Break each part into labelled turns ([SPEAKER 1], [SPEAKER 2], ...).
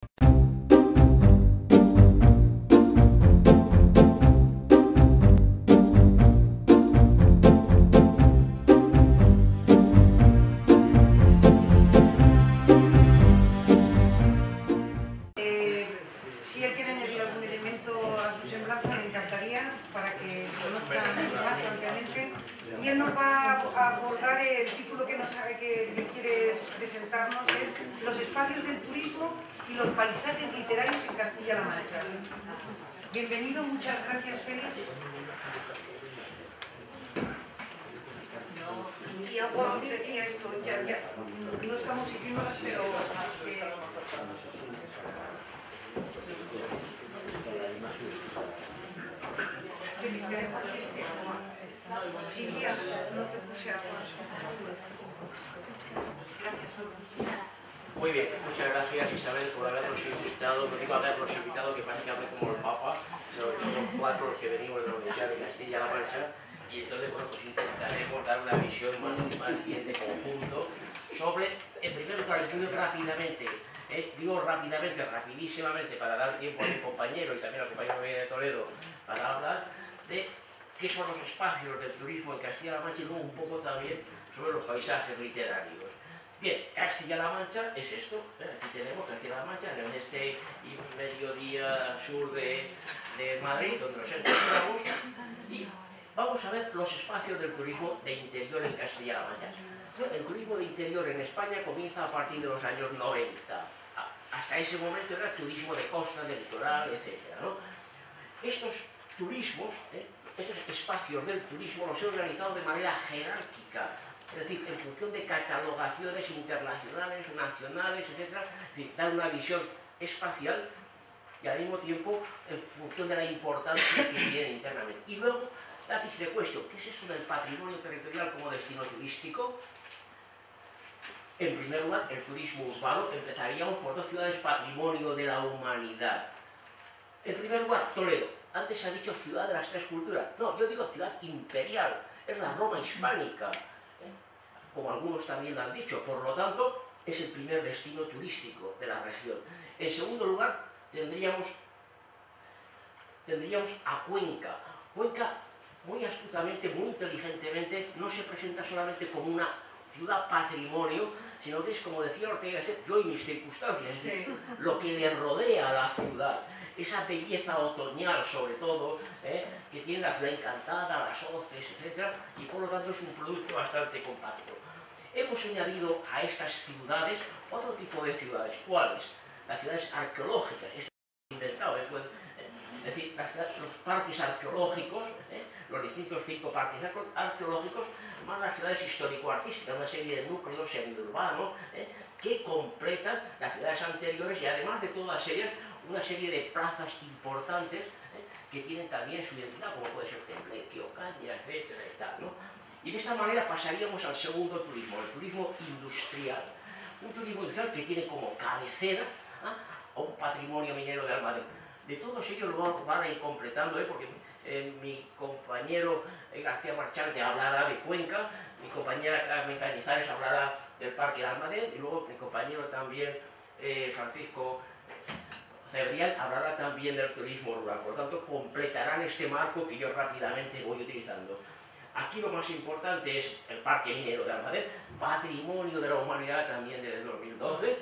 [SPEAKER 1] Si él quiere añadir algún elemento a su semblanza, me encantaría para que conozcan más ampliamente. Y él nos va a abordar el título que quiere presentarnos, es Los espacios del turismo y los paisajes literarios en Castilla-La Mancha. Bienvenido, muchas gracias, Félix. Y ahora decía esto, ya no estamos siguiéndolas, pero Félix, te dejo Silvia, no te puse a Gracias.
[SPEAKER 2] Muy bien, muchas gracias Isabel por habernos invitado. No digo habernos invitado, que parece que hable como el Papa. Somos 4 los que venimos de la Universidad de Castilla-La Mancha y entonces, bueno, pues intentaremos dar una visión más bien de conjunto sobre, en primer lugar, rápidamente, digo rápidamente, rapidísimamente, para dar tiempo a mi compañero y también al compañero de Toledo para hablar de qué son los espacios del turismo en Castilla-La Mancha y luego un poco también sobre los paisajes literarios. Bien, Castilla-La Mancha es esto, aquí tenemos Castilla-La Mancha, en el este y mediodía sur de Madrid, donde nos encontramos, y vamos a ver los espacios del turismo de interior en Castilla-La Mancha. El turismo de interior en España comienza a partir de los años 90. Hasta ese momento era turismo de costa, de litoral, etc., ¿no? Estos turismos, estos espacios del turismo los he organizado de manera jerárquica, es decir, en función de catalogaciones internacionales, nacionales, etc. Es decir, dar una visión espacial y al mismo tiempo en función de la importancia que tiene internamente. Y luego, la ficha de cuestión, ¿qué es esto del patrimonio territorial como destino turístico? En primer lugar, el turismo urbano. Empezaríamos por 2 ciudades patrimonio de la humanidad. En primer lugar, Toledo. Antes se ha dicho ciudad de las 3 culturas. No, yo digo ciudad imperial. Es la Roma hispánica, como algunos también lo han dicho. Por lo tanto, es el primer destino turístico de la región. En segundo lugar, tendríamos a Cuenca. Cuenca, muy astutamente, muy inteligentemente, no se presenta solamente como una ciudad patrimonio, sino que es, como decía Ortega, yo y mis circunstancias, es decir, lo que le rodea a la ciudad, esa belleza otoñal sobre todo, que tiene la ciudad encantada, las hoces, etc., y por lo tanto es un producto bastante compacto. Hemos añadido a estas ciudades otro tipo de ciudades. ¿Cuáles? Las ciudades arqueológicas. Esto es inventado, es decir, los parques arqueológicos, los distintos 5 parques arqueológicos, más las ciudades histórico-artísticas, una serie de núcleos semiurbanos que completan las ciudades anteriores y además de todas ellas, una serie de plazas importantes que tienen también su identidad, como puede ser Tembleque, Ocaña, etcétera y tal, ¿no? Y de esta manera pasaríamos al segundo turismo, el turismo industrial. Un turismo industrial que tiene como cabecera a un patrimonio minero de Almadén. De todos ellos lo van a ir completando, porque mi compañero García Marchante hablará de Cuenca, mi compañera Carmen Cañizares hablará del Parque de Almadén, y luego mi compañero también Francisco Cebrián hablará también del turismo rural. Por lo tanto, completarán este marco que yo rápidamente voy utilizando. Aquí lo más importante es el Parque Minero de Almadén, patrimonio de la humanidad también desde 2012,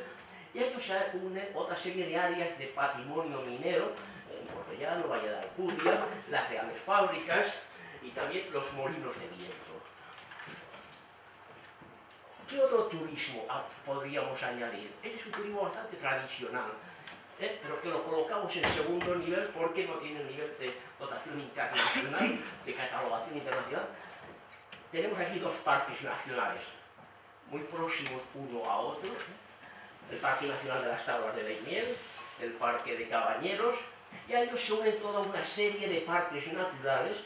[SPEAKER 2] y aquí se une otra serie de áreas de patrimonio minero, en Portollano, Valle de Alcudia, las reales fábricas y también los molinos de viento. ¿Qué otro turismo podríamos añadir? Este es un turismo bastante tradicional, pero que lo colocamos en segundo nivel porque no tiene nivel de dotación internacional, de catalogación internacional. Tenemos aquí 2 parques nacionales, muy próximos uno a otro, el Parque Nacional de las Tablas de Daimiel, el Parque de Cabañeros, y a ellos se unen toda una serie de parques naturales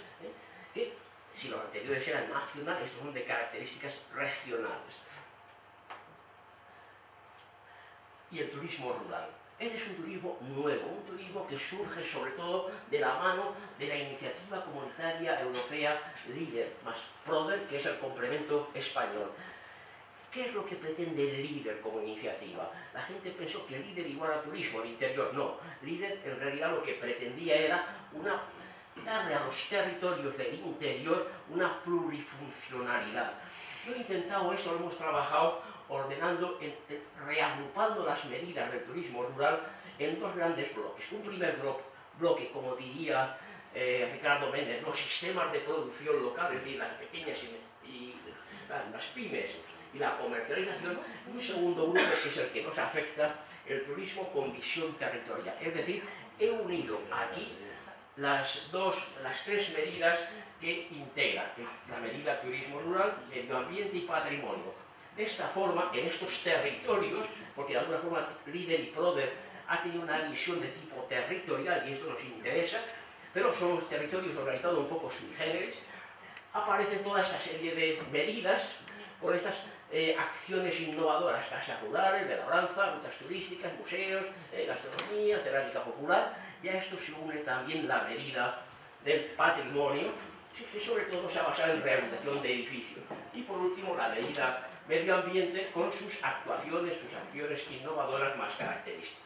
[SPEAKER 2] que, si los anteriores eran nacionales, estos son de características regionales. Y el turismo rural. Este es un turismo nuevo, un turismo que surge sobre todo de la mano de la iniciativa comunitaria europea LEADER, más PRODER, que es el complemento español. ¿Qué es lo que pretende el líder como iniciativa? La gente pensó que el líder igual a turismo al interior. No, líder en realidad lo que pretendía era darle a los territorios del interior una plurifuncionalidad. Yo he intentado esto, lo hemos trabajado ordenando, reagrupando las medidas del turismo rural en dos grandes bloques. Un primer bloque, como diría Ricardo Méndez, los sistemas de producción local, es decir, las pequeñas y las pymes y la comercialización. Un segundo grupo, que es el que nos afecta, el turismo con visión territorial. Es decir, he unido aquí las tres medidas que integran la medida turismo rural, medio ambiente y patrimonio. De esta forma, en estos territorios, porque de alguna forma Líder y Proder ha tenido una visión de tipo territorial y esto nos interesa, pero son los territorios organizados un poco sui generis, aparece toda esta serie de medidas con estas acciones innovadoras, casas rurales, de labranza, rutas turísticas, museos, gastronomía, cerámica popular, y a esto se une también la medida del patrimonio, que sobre todo se ha basado en rehabilitación de edificios. Y por último, la medida medio ambiente con sus actuaciones, sus acciones innovadoras más características.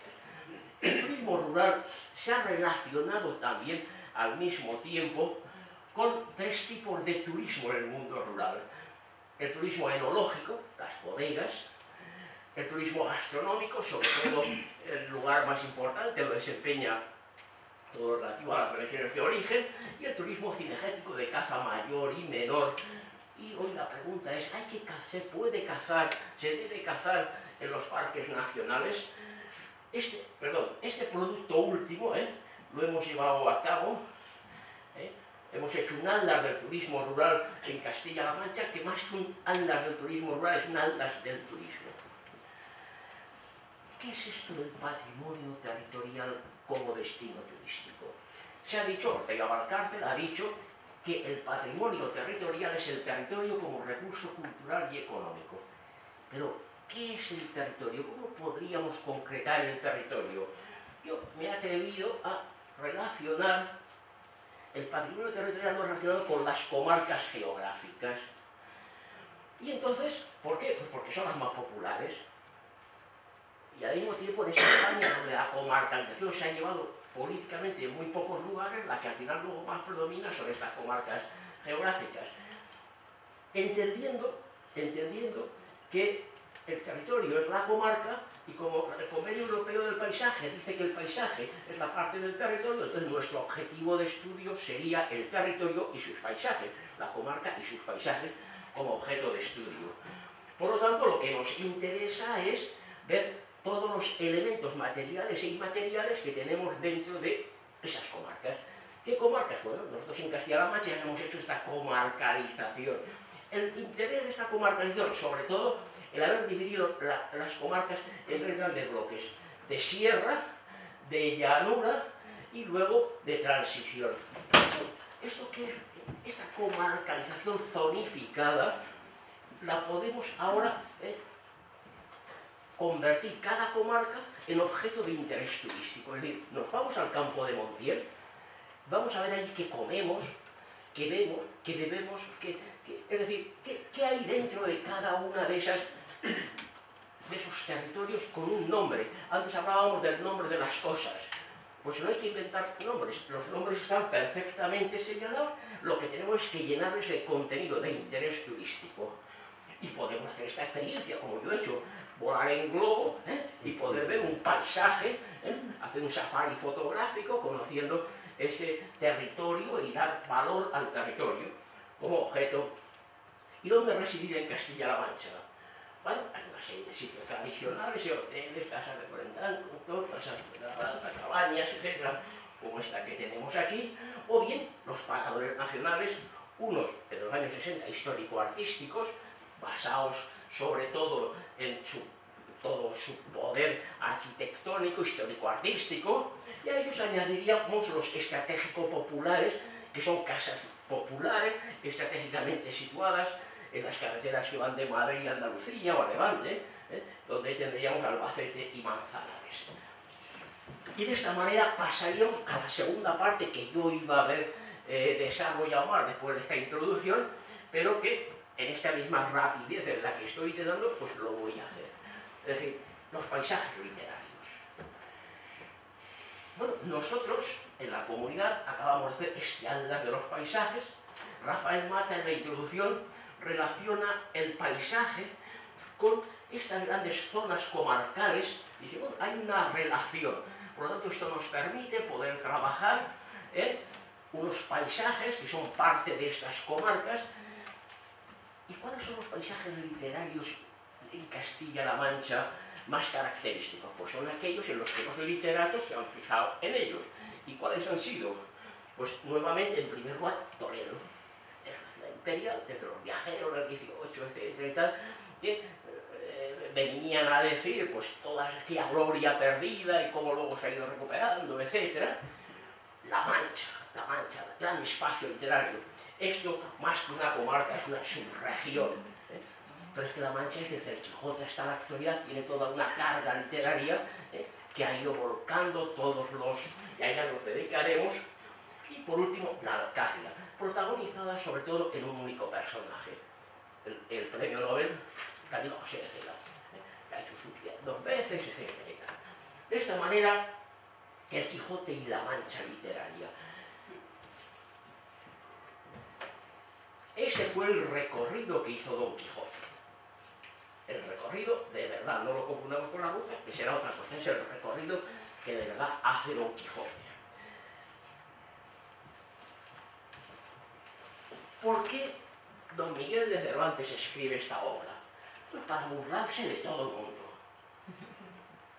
[SPEAKER 2] El turismo rural se ha relacionado también al mismo tiempo con tres tipos de turismo en el mundo rural. El turismo enológico, las bodegas, el turismo gastronómico, sobre todo el lugar más importante lo desempeña todo lo relativo a las regiones de origen, y el turismo cinegético de caza mayor y menor. Y hoy la pregunta es, ¿se puede cazar, se debe cazar en los parques nacionales? Este producto último lo hemos llevado a cabo, hemos hecho un atlas del turismo rural en Castilla-La Mancha, que más que un atlas del turismo rural es un atlas del turismo. ¿Qué es esto del patrimonio territorial como destino turístico? Se ha dicho, Ortega Valcárcel ha dicho, que el patrimonio territorial es el territorio como recurso cultural y económico. Pero, ¿qué es el territorio? ¿Cómo podríamos concretar el territorio? Yo me he atrevido a relacionar el patrimonio territorial relacionado con las comarcas geográficas. Y entonces, ¿por qué? Pues porque son las más populares. Y al mismo tiempo en esa España donde la comarcalización se ha llevado políticamente en muy pocos lugares, la que al final luego más predomina son estas comarcas geográficas. Entendiendo que el territorio es la comarca, y como el Convenio Europeo del Paisaje dice que el paisaje es la parte del territorio, entonces nuestro objetivo de estudio sería el territorio y sus paisajes, la comarca y sus paisajes como objeto de estudio. Por lo tanto, lo que nos interesa es ver todos los elementos materiales e inmateriales que tenemos dentro de esas comarcas. ¿Qué comarcas? Bueno, nosotros en Castilla-La Mancha ya hemos hecho esta comarcalización. El interés de esta comarcalización, sobre todo, el haber dividido las comarcas en tres grandes bloques, de sierra, de llanura y luego de transición. ¿Esto qué es? Esta comarcalización zonificada la podemos ahora convertir cada comarca en objeto de interés turístico. Es decir, nos vamos al campo de Montiel, vamos a ver allí qué comemos, qué vemos, qué bebemos, es decir, qué hay dentro de cada una de esos territorios con un nombre. Antes hablábamos del nombre de las cosas. Pues no hay que inventar nombres, los nombres están perfectamente señalados, lo que tenemos es que llenarles de contenido de interés turístico. Y podemos hacer esta experiencia, como yo he hecho, volar en globo y poder ver un paisaje, hacer un safari fotográfico conociendo ese territorio y dar valor al territorio como objeto. ¿Y dónde residir en Castilla-La Mancha? Bueno, hay una serie de sitios tradicionales, hoteles, casas de cuarentón, casas de labranza, cabañas, etc., como esta que tenemos aquí, o bien los paradores nacionales, unos de los años 60 histórico-artísticos, basados sobre todo en todo su poder arquitectónico, histórico-artístico, y a ellos añadiríamos los estratégico-populares, que son casas populares, estratégicamente situadas en las carreteras que van de Madrid a Andalucía o a Levante, donde tendríamos Albacete y Manzanares. Y de esta manera pasaríamos a la segunda parte que yo iba a haber desarrollado más después de esta introducción, pero que en esta misma rapidez en la que estoy intentando, pues lo voy a hacer. Es decir, los paisajes literarios. Bueno, nosotros en la comunidad acabamos de hacer este atlas de los paisajes. Rafael Mata en la introducción relaciona el paisaje con estas grandes zonas comarcales. Dice, bueno, hay una relación. Por lo tanto, esto nos permite poder trabajar unos paisajes que son parte de estas comarcas. ¿Y cuáles son los paisajes literarios en Castilla-La Mancha más característicos? Pues son aquellos en los que los literatos se han fijado en ellos. ¿Y cuáles han sido? Pues nuevamente, en primer lugar, Toledo. Es la ciudad imperial, desde los viajeros del 18, etcétera y tal, que venían a decir pues toda aquella gloria perdida y cómo luego se ha ido recuperando, etcétera. La Mancha, gran espacio literario. Esto, más que una comarca, es una subregión. Pero es que La Mancha, desde el Quijote hasta la actualidad, tiene toda una carga literaria que ha ido volcando todos los... y a ella nos dedicaremos. Y por último, la Alcántara, protagonizada sobre todo en un único personaje. El premio Nobel, Camilo José de Cela, que ha hecho su vida 2 veces, etc. De esta manera, el Quijote y la Mancha literaria. Este fue el recorrido que hizo Don Quijote. El recorrido de verdad, no lo confundamos con la ruta, que será otra cosa, es el recorrido que de verdad hace Don Quijote. ¿Por qué Don Miguel de Cervantes escribe esta obra? Pues para burlarse de todo el mundo.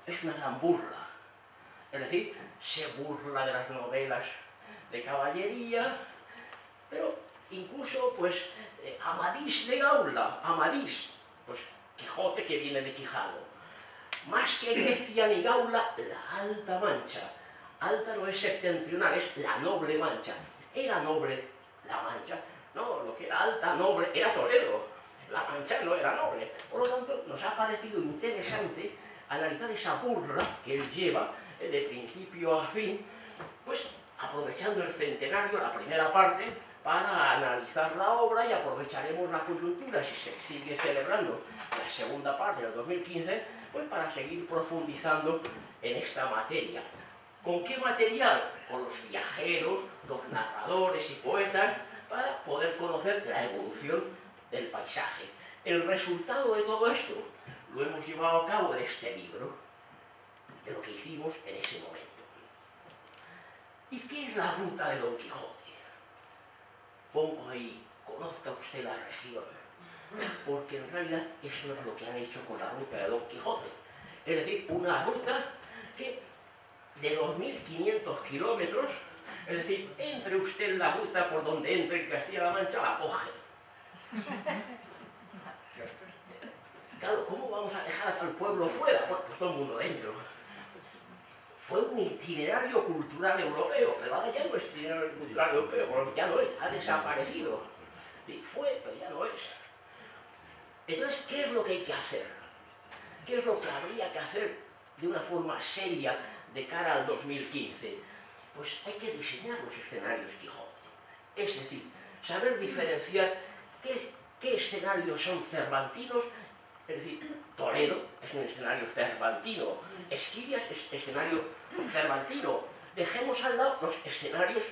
[SPEAKER 2] Es una gran burla. Es decir, se burla de las novelas de caballería, pero incluso, pues, Amadís de Gaula, Amadís, pues, Quijote que viene de Quijano. Más que Grecia ni Gaula, la Alta Mancha. Alta no es septentrional, es la noble Mancha. Era noble la Mancha. No, lo que era alta, noble, era Toledo. La Mancha no era noble. Por lo tanto, nos ha parecido interesante analizar esa burla que él lleva de principio a fin, pues aprovechando el centenario, la primera parte, para analizar la obra, y aprovecharemos la coyuntura, si se sigue celebrando la segunda parte del 2015, pues para seguir profundizando en esta materia. ¿Con qué material? Con los viajeros, los narradores y poetas, para poder conocer la evolución del paisaje. El resultado de todo esto lo hemos llevado a cabo en este libro, de lo que hicimos en ese momento. ¿Y qué es la ruta de Don Quijote? Pongo ahí, conozca usted la región, porque en realidad eso es lo que han hecho con la ruta de Don Quijote. Es decir, una ruta que de 2.500 kilómetros, es decir, entre usted en la ruta por donde entre en Castilla-La Mancha, la coge. Claro, ¿cómo vamos a dejar al pueblo fuera? Bueno, pues todo el mundo dentro. Fue un itinerario cultural europeo, pero ahora ya no es itinerario cultural europeo, porque ya no es, ha desaparecido. Y fue, pero ya no es. Entonces, ¿qué es lo que hay que hacer? ¿Qué es lo que habría que hacer de una forma seria de cara al 2015? Pues hay que diseñar los escenarios Quijote. Es decir, saber diferenciar qué escenarios son cervantinos. Es decir, Toledo es un escenario cervantino, Esquivias es escenario cervantino. Dejemos al lado los escenarios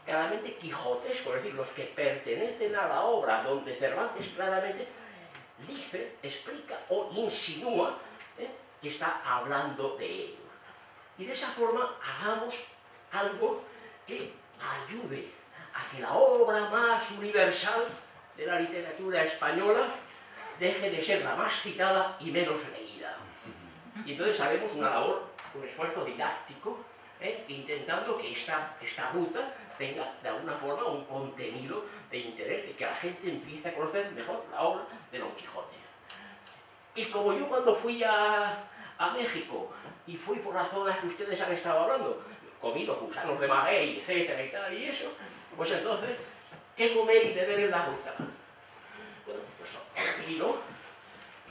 [SPEAKER 2] claramente quijotescos, es decir, los que pertenecen a la obra, donde Cervantes claramente dice, explica o insinúa que está hablando de ellos. Y de esa forma hagamos algo que ayude a que la obra más universal de la literatura española deje de ser la más citada y menos leída. Y entonces haremos una labor, un esfuerzo didáctico, intentando que esta ruta tenga de alguna forma un contenido de interés, de que la gente empiece a conocer mejor la obra de Don Quijote. Y como yo cuando fui a México y fui por las zonas que ustedes han estado hablando, comí los gusanos de maguey, etcétera y tal, y eso, pues entonces, ¿qué comer y beber en la ruta? Bueno, pues el vino,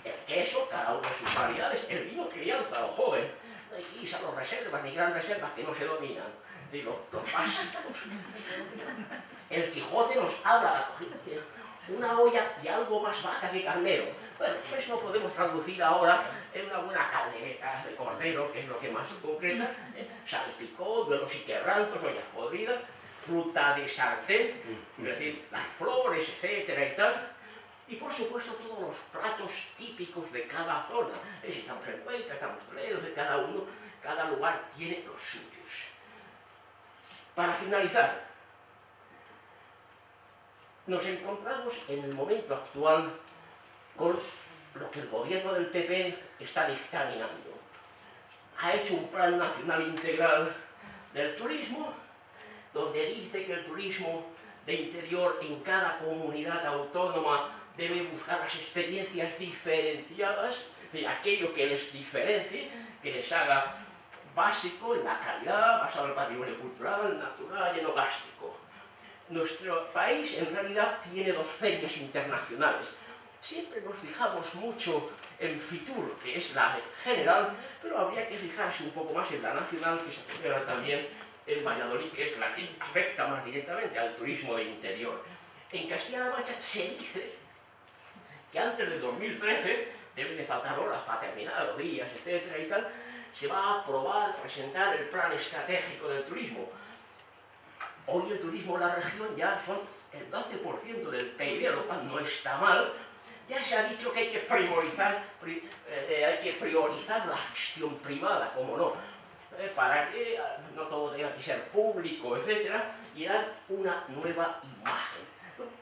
[SPEAKER 2] el queso, cada una de sus variedades, el vino crianza o joven, no hay guisa, no reservas, ni gran reservas que no se dominan, digo, los básicos. El Quijote nos habla de la cocina, una olla de algo más vaca que carnero. Bueno, pues lo podemos traducir ahora en una buena caldereta de cordero, que es lo que más se concreta, salpicón, duelos y quebrantos, ollas podridas, fruta de sartén, es decir, las flores, etcétera y tal. Y por supuesto todos los platos típicos de cada zona. Si estamos en Cuenca, estamos en Toledo, de cada uno, cada lugar tiene los suyos. Para finalizar, nos encontramos en el momento actual con lo que el gobierno del PP está dictaminando. Ha hecho un plan nacional integral del turismo, donde dice que el turismo de interior en cada comunidad autónoma debe buscar las experiencias diferenciadas, es decir, aquello que les diferencie, que les haga básico en la calidad, basado en el patrimonio cultural, natural y enogástrico. Nuestro país en realidad tiene 2 ferias internacionales. Siempre nos fijamos mucho en Fitur, que es la general, pero habría que fijarse un poco más en la nacional, que se celebra también en Valladolid, que es la que afecta más directamente al turismo de interior. En Castilla-La Mancha se dice que antes del 2013, deben de faltar horas para terminar los días, etcétera y tal, se va a aprobar, presentar el plan estratégico del turismo. Hoy el turismo en la región ya son el 12% del PIB, lo cual no está mal. Ya se ha dicho que hay que priorizar la acción privada, como no, para que no todo tenga que ser público, etcétera, y dar una nueva imagen.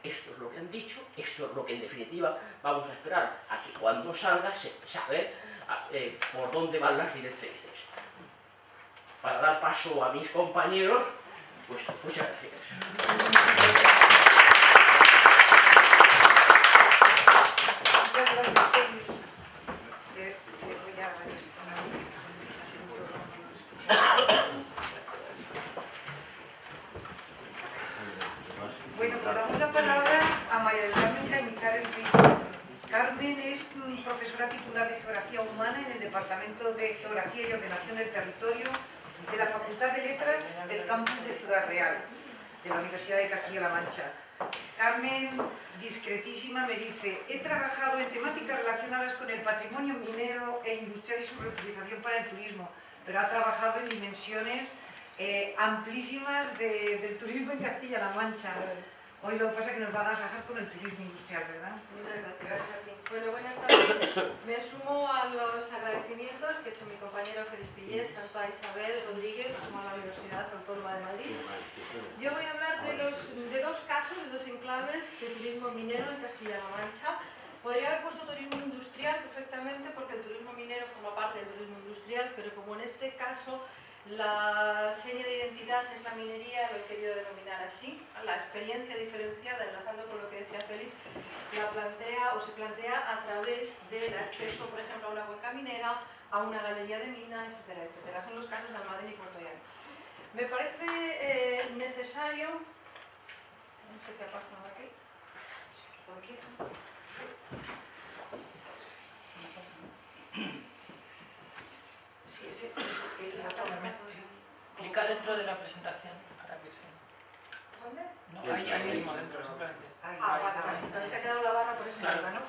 [SPEAKER 2] Esto es lo que han dicho, esto es lo que en definitiva vamos a esperar a que cuando salga se sabe por dónde van las directrices. Para dar paso a mis compañeros, pues muchas gracias.
[SPEAKER 1] Bueno, pues damos la palabra a María del Carmen Cañizares el Rico. Carmen es profesora titular de Geografía Humana en el Departamento de Geografía y Ordenación del Territorio de la Facultad de Letras del Campus de Ciudad Real, de la Universidad de Castilla-La Mancha. Carmen, discretísima, me dice: he trabajado en temáticas relacionadas con el patrimonio minero e industrial y su reutilización para el turismo, pero ha trabajado en dimensiones amplísimas del turismo en Castilla-La Mancha. Hoy lo que pasa es que nos van a agasajar con el turismo industrial, ¿verdad?
[SPEAKER 3] Muchas gracias a ti. Bueno, buenas tardes. Me sumo a los agradecimientos que ha hecho mi compañero Félix Pillet, tanto a Isabel Rodríguez como a la Universidad Autónoma de Madrid. Yo voy a hablar de 2 casos, de 2 enclaves de turismo minero en Castilla-La Mancha. Podría haber puesto turismo industrial perfectamente, porque el turismo minero forma parte del turismo industrial, pero como en este caso la seña de identidad es la minería, lo he querido denominar así. La experiencia diferenciada, enlazando con lo que decía Félix, se plantea a través del acceso, por ejemplo, a una cuenca minera, a una galería de mina, etcétera, etcétera. Son los casos de Almadén y Puerto Llano. Me parece necesario... No sé qué ha pasado aquí. ¿Por qué? Sí,
[SPEAKER 4] clica dentro de la presentación para que se...
[SPEAKER 3] ¿Dónde?
[SPEAKER 4] No, ahí mismo dentro, simplemente.
[SPEAKER 3] Vale. Se ha quedado la barra por ese
[SPEAKER 4] Claro.
[SPEAKER 3] arriba, ¿no?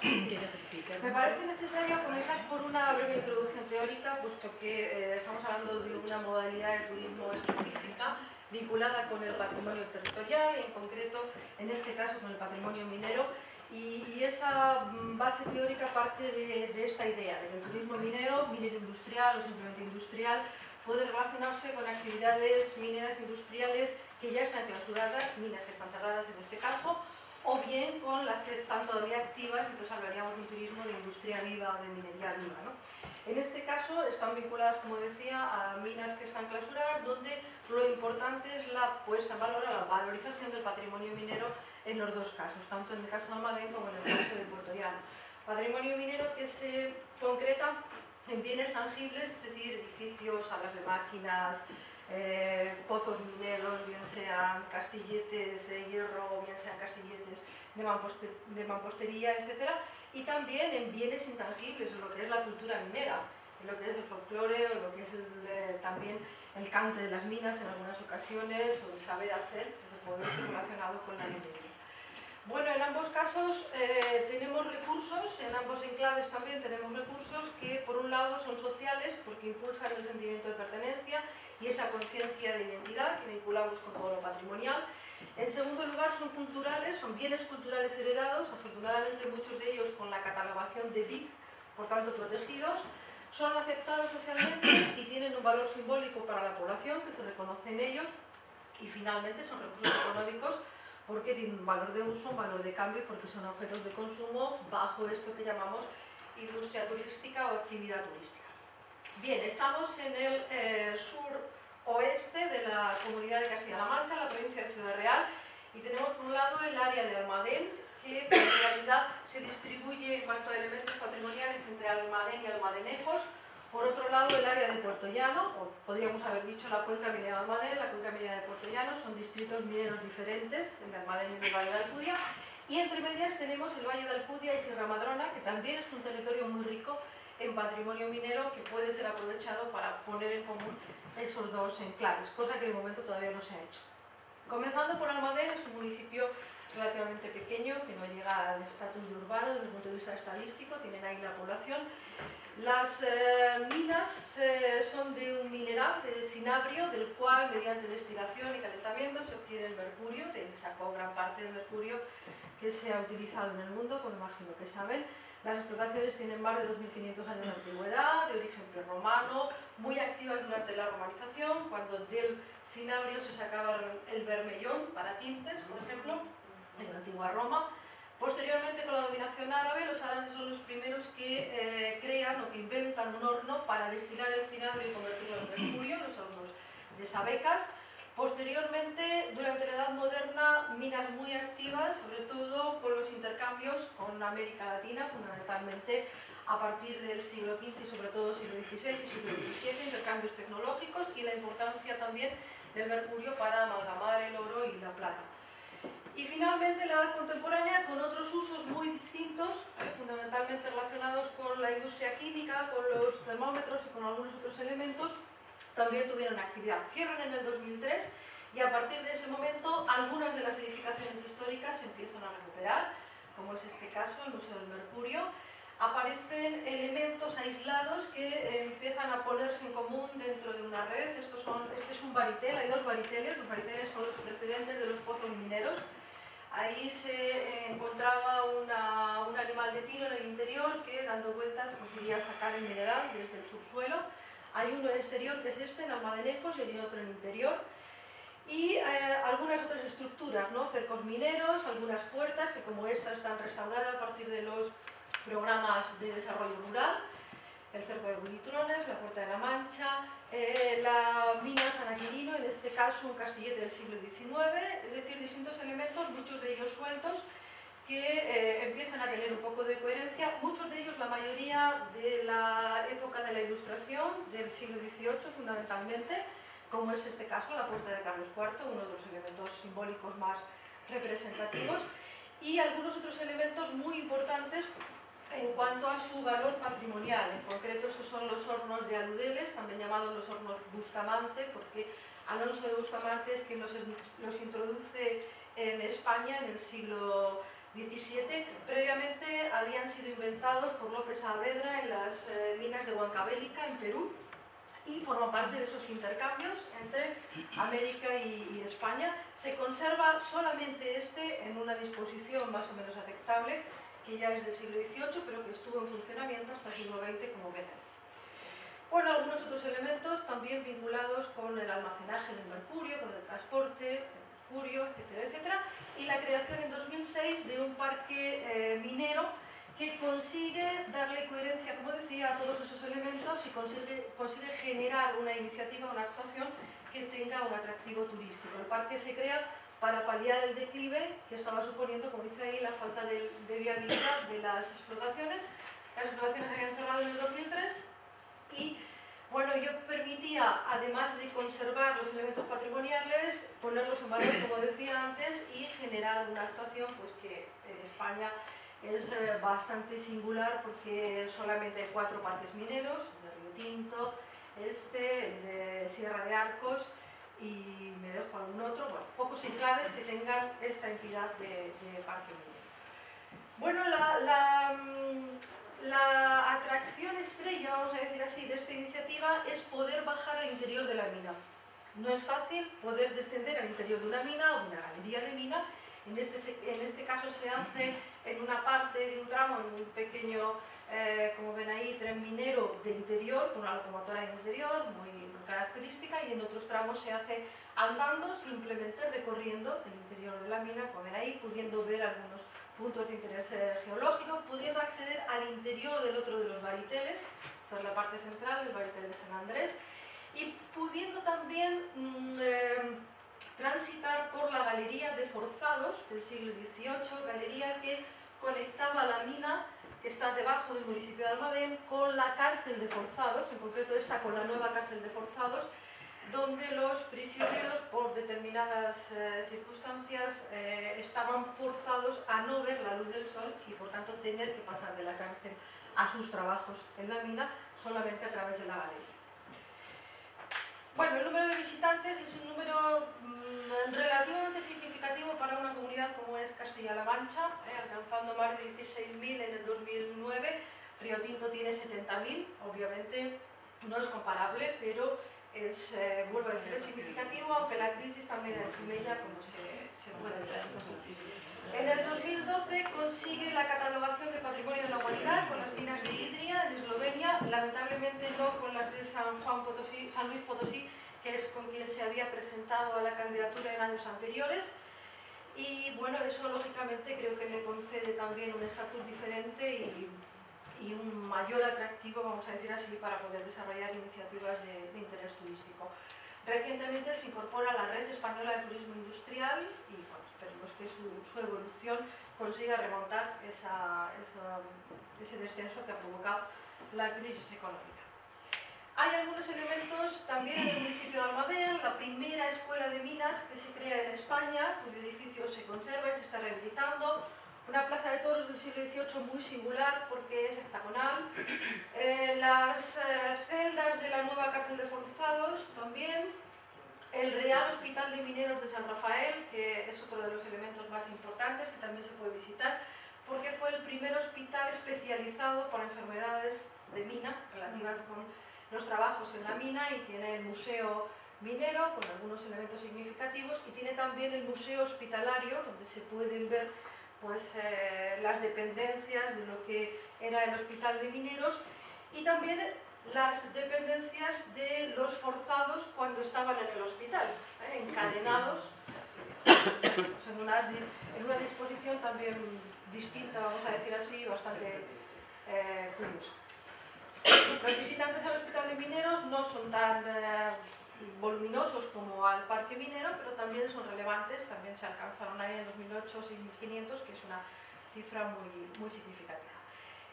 [SPEAKER 3] Me parece necesario comenzar por una breve introducción teórica, puesto que estamos hablando de una modalidad de turismo específica vinculada con el patrimonio territorial, y en concreto, en este caso, con el patrimonio minero. Y esa base teórica parte de esta idea, de que el turismo minero industrial o simplemente industrial, puede relacionarse con actividades mineras industriales que ya están clausuradas, minas que están cerradas en este caso, o bien con las que están todavía activas, entonces hablaríamos de un turismo de industria viva o de minería viva, ¿no? En este caso están vinculadas, como decía, a minas que están clausuradas, donde lo importante es la puesta en valor, la valorización del patrimonio minero en los 2 casos, tanto en el caso de Almadén como en el caso de Puerto Llano. Patrimonio minero que se concreta en bienes tangibles, es decir, edificios, salas de máquinas, pozos mineros, bien sean castilletes de hierro, bien sean castilletes de mampostería, etc. Y también en bienes intangibles, en lo que es la cultura minera, en lo que es el folclore, o en lo que es también el cante de las minas en algunas ocasiones, o el saber hacer, relacionado con la minería. Bueno, en ambos casos tenemos recursos, en ambos enclaves también tenemos recursos que por un lado son sociales porque impulsan el sentimiento de pertenencia y esa conciencia de identidad que vinculamos con todo lo patrimonial. En segundo lugar son culturales, son bienes culturales heredados, afortunadamente muchos de ellos con la catalogación de BIC, por tanto protegidos, son aceptados socialmente y tienen un valor simbólico para la población que se reconoce en ellos, y finalmente son recursos económicos porque tienen un valor de uso, un valor de cambio, porque son objetos de consumo bajo esto que llamamos industria turística o actividad turística. Bien, estamos en el suroeste de la Comunidad de Castilla-La Mancha, la provincia de Ciudad Real, y tenemos por un lado el área de Almadén, que en realidad se distribuye en cuanto a elementos patrimoniales entre Almadén y Almadenejos. Por otro lado, el área de Puerto Llano, o podríamos haber dicho la cuenca minera de Almadén, la cuenca minera de Puerto Llano, son distritos mineros diferentes, el de Almadén y el Valle de Alcudia, y entre medias tenemos el Valle de Alcudia y Sierra Madrona, que también es un territorio muy rico en patrimonio minero que puede ser aprovechado para poner en común esos dos enclaves, cosa que de momento todavía no se ha hecho. Comenzando por Almadén, es un municipio relativamente pequeño, que no llega al estatus de urbano desde el punto de vista estadístico, tienen ahí la población. Las minas son de un mineral, de cinabrio, del cual mediante destilación y calentamiento se obtiene el mercurio, que se sacó gran parte del mercurio que se ha utilizado en el mundo, como imagino que saben. Las explotaciones tienen más de 2500 años de antigüedad, de origen prerromano, muy activas durante la romanización, cuando del cinabrio se sacaba el bermellón para tintes, por ejemplo, en la antigua Roma. Posteriormente, con la dominación árabe, los árabes son los primeros que crean o que inventan un horno para destilar el cinabrio y convertirlo en mercurio, los hornos de Sabecas. Posteriormente, durante la Edad Moderna, minas muy activas, sobre todo con los intercambios con América Latina, fundamentalmente a partir del siglo XV y sobre todo siglo XVI y siglo XVII, intercambios tecnológicos y la importancia también del mercurio para amalgamar el oro y la plata. Y finalmente la edad contemporánea con otros usos muy distintos, fundamentalmente relacionados con la industria química, con los termómetros y con algunos otros elementos, también tuvieron actividad. Cierran en el 2003 y a partir de ese momento algunas de las edificaciones históricas se empiezan a recuperar, como es este caso, el Museo del Mercurio. Aparecen elementos aislados que empiezan a ponerse en común dentro de una red. Este es un baritel, hay dos bariteles, los bariteles son los precedentes de los pozos mineros. Ahí se encontraba un animal de tiro en el interior que dando vueltas conseguía sacar el mineral desde el subsuelo. Hay uno en el exterior que es este, en Almadenejos, y hay otro en el interior. Y algunas otras estructuras, ¿no? Cercos mineros, algunas puertas que como esta están restauradas a partir de los programas de desarrollo rural, el cerco de Buitrones, la Puerta de la Mancha, la mina San Aquilino, en este caso un castillete del siglo XIX, es decir, distintos elementos, muchos de ellos sueltos, que empiezan a tener un poco de coherencia, muchos de ellos, la mayoría de la época de la Ilustración, del siglo XVIII fundamentalmente, como es este caso, la Puerta de Carlos IV, uno de los elementos simbólicos más representativos, y algunos otros elementos muy importantes en cuanto a su valor patrimonial. En concreto, estos son los hornos de Aludeles, también llamados los hornos Bustamante, porque Alonso de Bustamante es quien los introduce en España en el siglo XVII. Previamente habían sido inventados por López Saavedra en las minas de Huancavelica, en Perú, y forma parte de esos intercambios entre América y España. Se conserva solamente este en una disposición más o menos aceptable, que ya es del siglo XVIII, pero que estuvo en funcionamiento hasta el siglo XX, como ven. Bueno, algunos otros elementos también vinculados con el almacenaje del mercurio, con el transporte del mercurio, etcétera, etcétera, y la creación en 2006 de un parque minero que consigue darle coherencia, como decía, a todos esos elementos y consigue generar una iniciativa, una actuación que tenga un atractivo turístico. El parque se crea para paliar el declive que estaba suponiendo, como dice ahí, la falta de viabilidad de las explotaciones. Las explotaciones se habían cerrado en el 2003 y, bueno, yo permitía, además de conservar los elementos patrimoniales, ponerlos en valor, como decía antes, y generar una actuación pues, que en España es bastante singular porque solamente hay 4 parques mineros, el de Río Tinto, el de Sierra de Arcos, y me dejo algún otro, bueno, pocos enclaves que tengan esta entidad de parque minero. Bueno, la atracción estrella, vamos a decir así, de esta iniciativa es poder bajar al interior de la mina. No es fácil poder descender al interior de una mina o de una galería de mina. En este caso se hace en una parte de un tramo, en un pequeño, como ven ahí, tren minero de interior, con una locomotora de interior muy característica, y en otros tramos se hace andando, simplemente recorriendo el interior de la mina, como ven ahí, pudiendo ver algunos puntos de interés geológico, pudiendo acceder al interior del otro de los bariteles, esta es la parte central del baritel de San Andrés, y pudiendo también transitar por la galería de Forzados del siglo XVIII, galería que conectaba la mina que está debajo del municipio de Almadén con la cárcel de Forzados, en concreto esta con la nueva cárcel de Forzados, donde los prisioneros por determinadas circunstancias estaban forzados a no ver la luz del sol y por tanto tener que pasar de la cárcel a sus trabajos en la mina solamente a través de la galería. Bueno, el número de visitantes es un número relativamente significativo para una comunidad como es Castilla-La Mancha, alcanzando más de 16.000 en el 2009. Río Tinto tiene 70.000, obviamente no es comparable, pero es, vuelvo a decir, es significativo, aunque la crisis también ha hecho mella, como se puede ver. En el 2012 consigue la catalogación de Patrimonio de la Humanidad con las minas de Idria, en Eslovenia, lamentablemente no con las de San Luis Potosí, que es con quien se había presentado a la candidatura en años anteriores. Y bueno, eso lógicamente creo que le concede también un estatus diferente y un mayor atractivo, vamos a decir así, para poder desarrollar iniciativas de interés turístico. Recientemente se incorpora a la Red Española de Turismo Industrial y bueno, esperemos que su evolución consiga remontar ese descenso que ha provocado la crisis económica. Hay algunos elementos también en el municipio de Almadén, la primera escuela de minas que se crea en España, cuyo edificio se conserva y se está rehabilitando. Una plaza de toros del siglo XVIII muy singular porque es hexagonal. Las celdas de la nueva cárcel de Forzados también. El Real Hospital de Mineros de San Rafael, que es otro de los elementos más importantes que también se puede visitar, porque fue el primer hospital especializado para enfermedades de mina relativas con los trabajos en la mina, y tiene el museo minero con algunos elementos significativos, y tiene también el museo hospitalario donde se pueden ver pues, las dependencias de lo que era el hospital de mineros y también las dependencias de los forzados cuando estaban en el hospital, encadenados pues en una disposición también distinta, vamos a decir así, bastante curiosa. Los visitantes al hospital de mineros no son tan voluminosos como al parque minero, pero también son relevantes, también se alcanzaron ahí en 2008 6.500, que es una cifra muy significativa.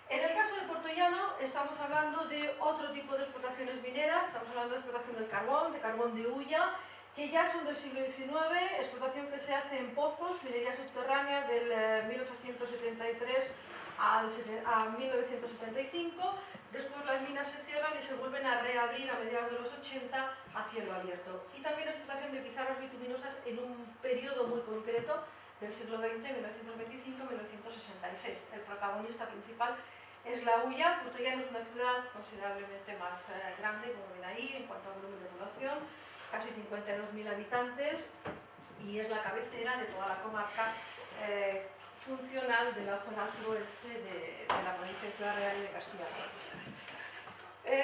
[SPEAKER 3] En el caso de Puertollano estamos hablando de otro tipo de explotaciones mineras, estamos hablando de explotación del de carbón de hulla, que ya son del siglo XIX, explotación que se hace en pozos, minería subterránea del 1873 a 1975, después las minas se cierran y se vuelven a reabrir a mediados de los 80 a cielo abierto. Y también explotación de pizarras bituminosas en un periodo muy concreto del siglo XX, 1925-1966. El protagonista principal es La Hulla. Puertollano es una ciudad considerablemente más grande, como ven ahí, en cuanto a volumen de población, casi 52.000 habitantes, y es la cabecera de toda la comarca funcional de la zona suroeste de la provincia de Ciudad Real y de Castilla-La Mancha.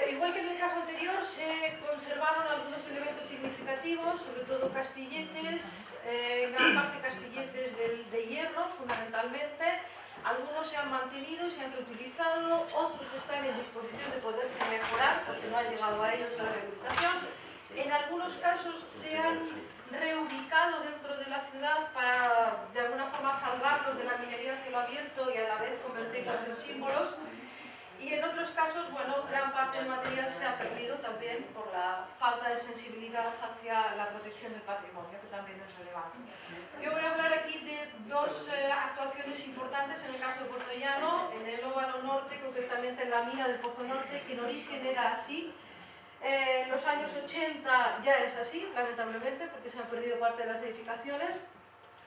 [SPEAKER 3] Igual que en el caso anterior, se conservaron algunos elementos significativos, sobre todo castilletes, en gran parte castilletes de hierro, fundamentalmente. Algunos se han mantenido y se han reutilizado, otros están en disposición de poderse mejorar, porque no ha llegado a ellos la rehabilitación. En algunos casos se han reubicado dentro de la ciudad para, de alguna forma, salvarlos de la minería a cielo abierto y a la vez convertirlos en símbolos. Y en otros casos, bueno, gran parte del material se ha perdido también por la falta de sensibilidad hacia la protección del patrimonio, que también es relevante. Yo voy a hablar aquí de dos actuaciones importantes en el caso de Puertollano, en el óvalo norte, concretamente en la mina del Pozo Norte, que en origen era así. En los años 80 ya es así, lamentablemente, porque se han perdido parte de las edificaciones.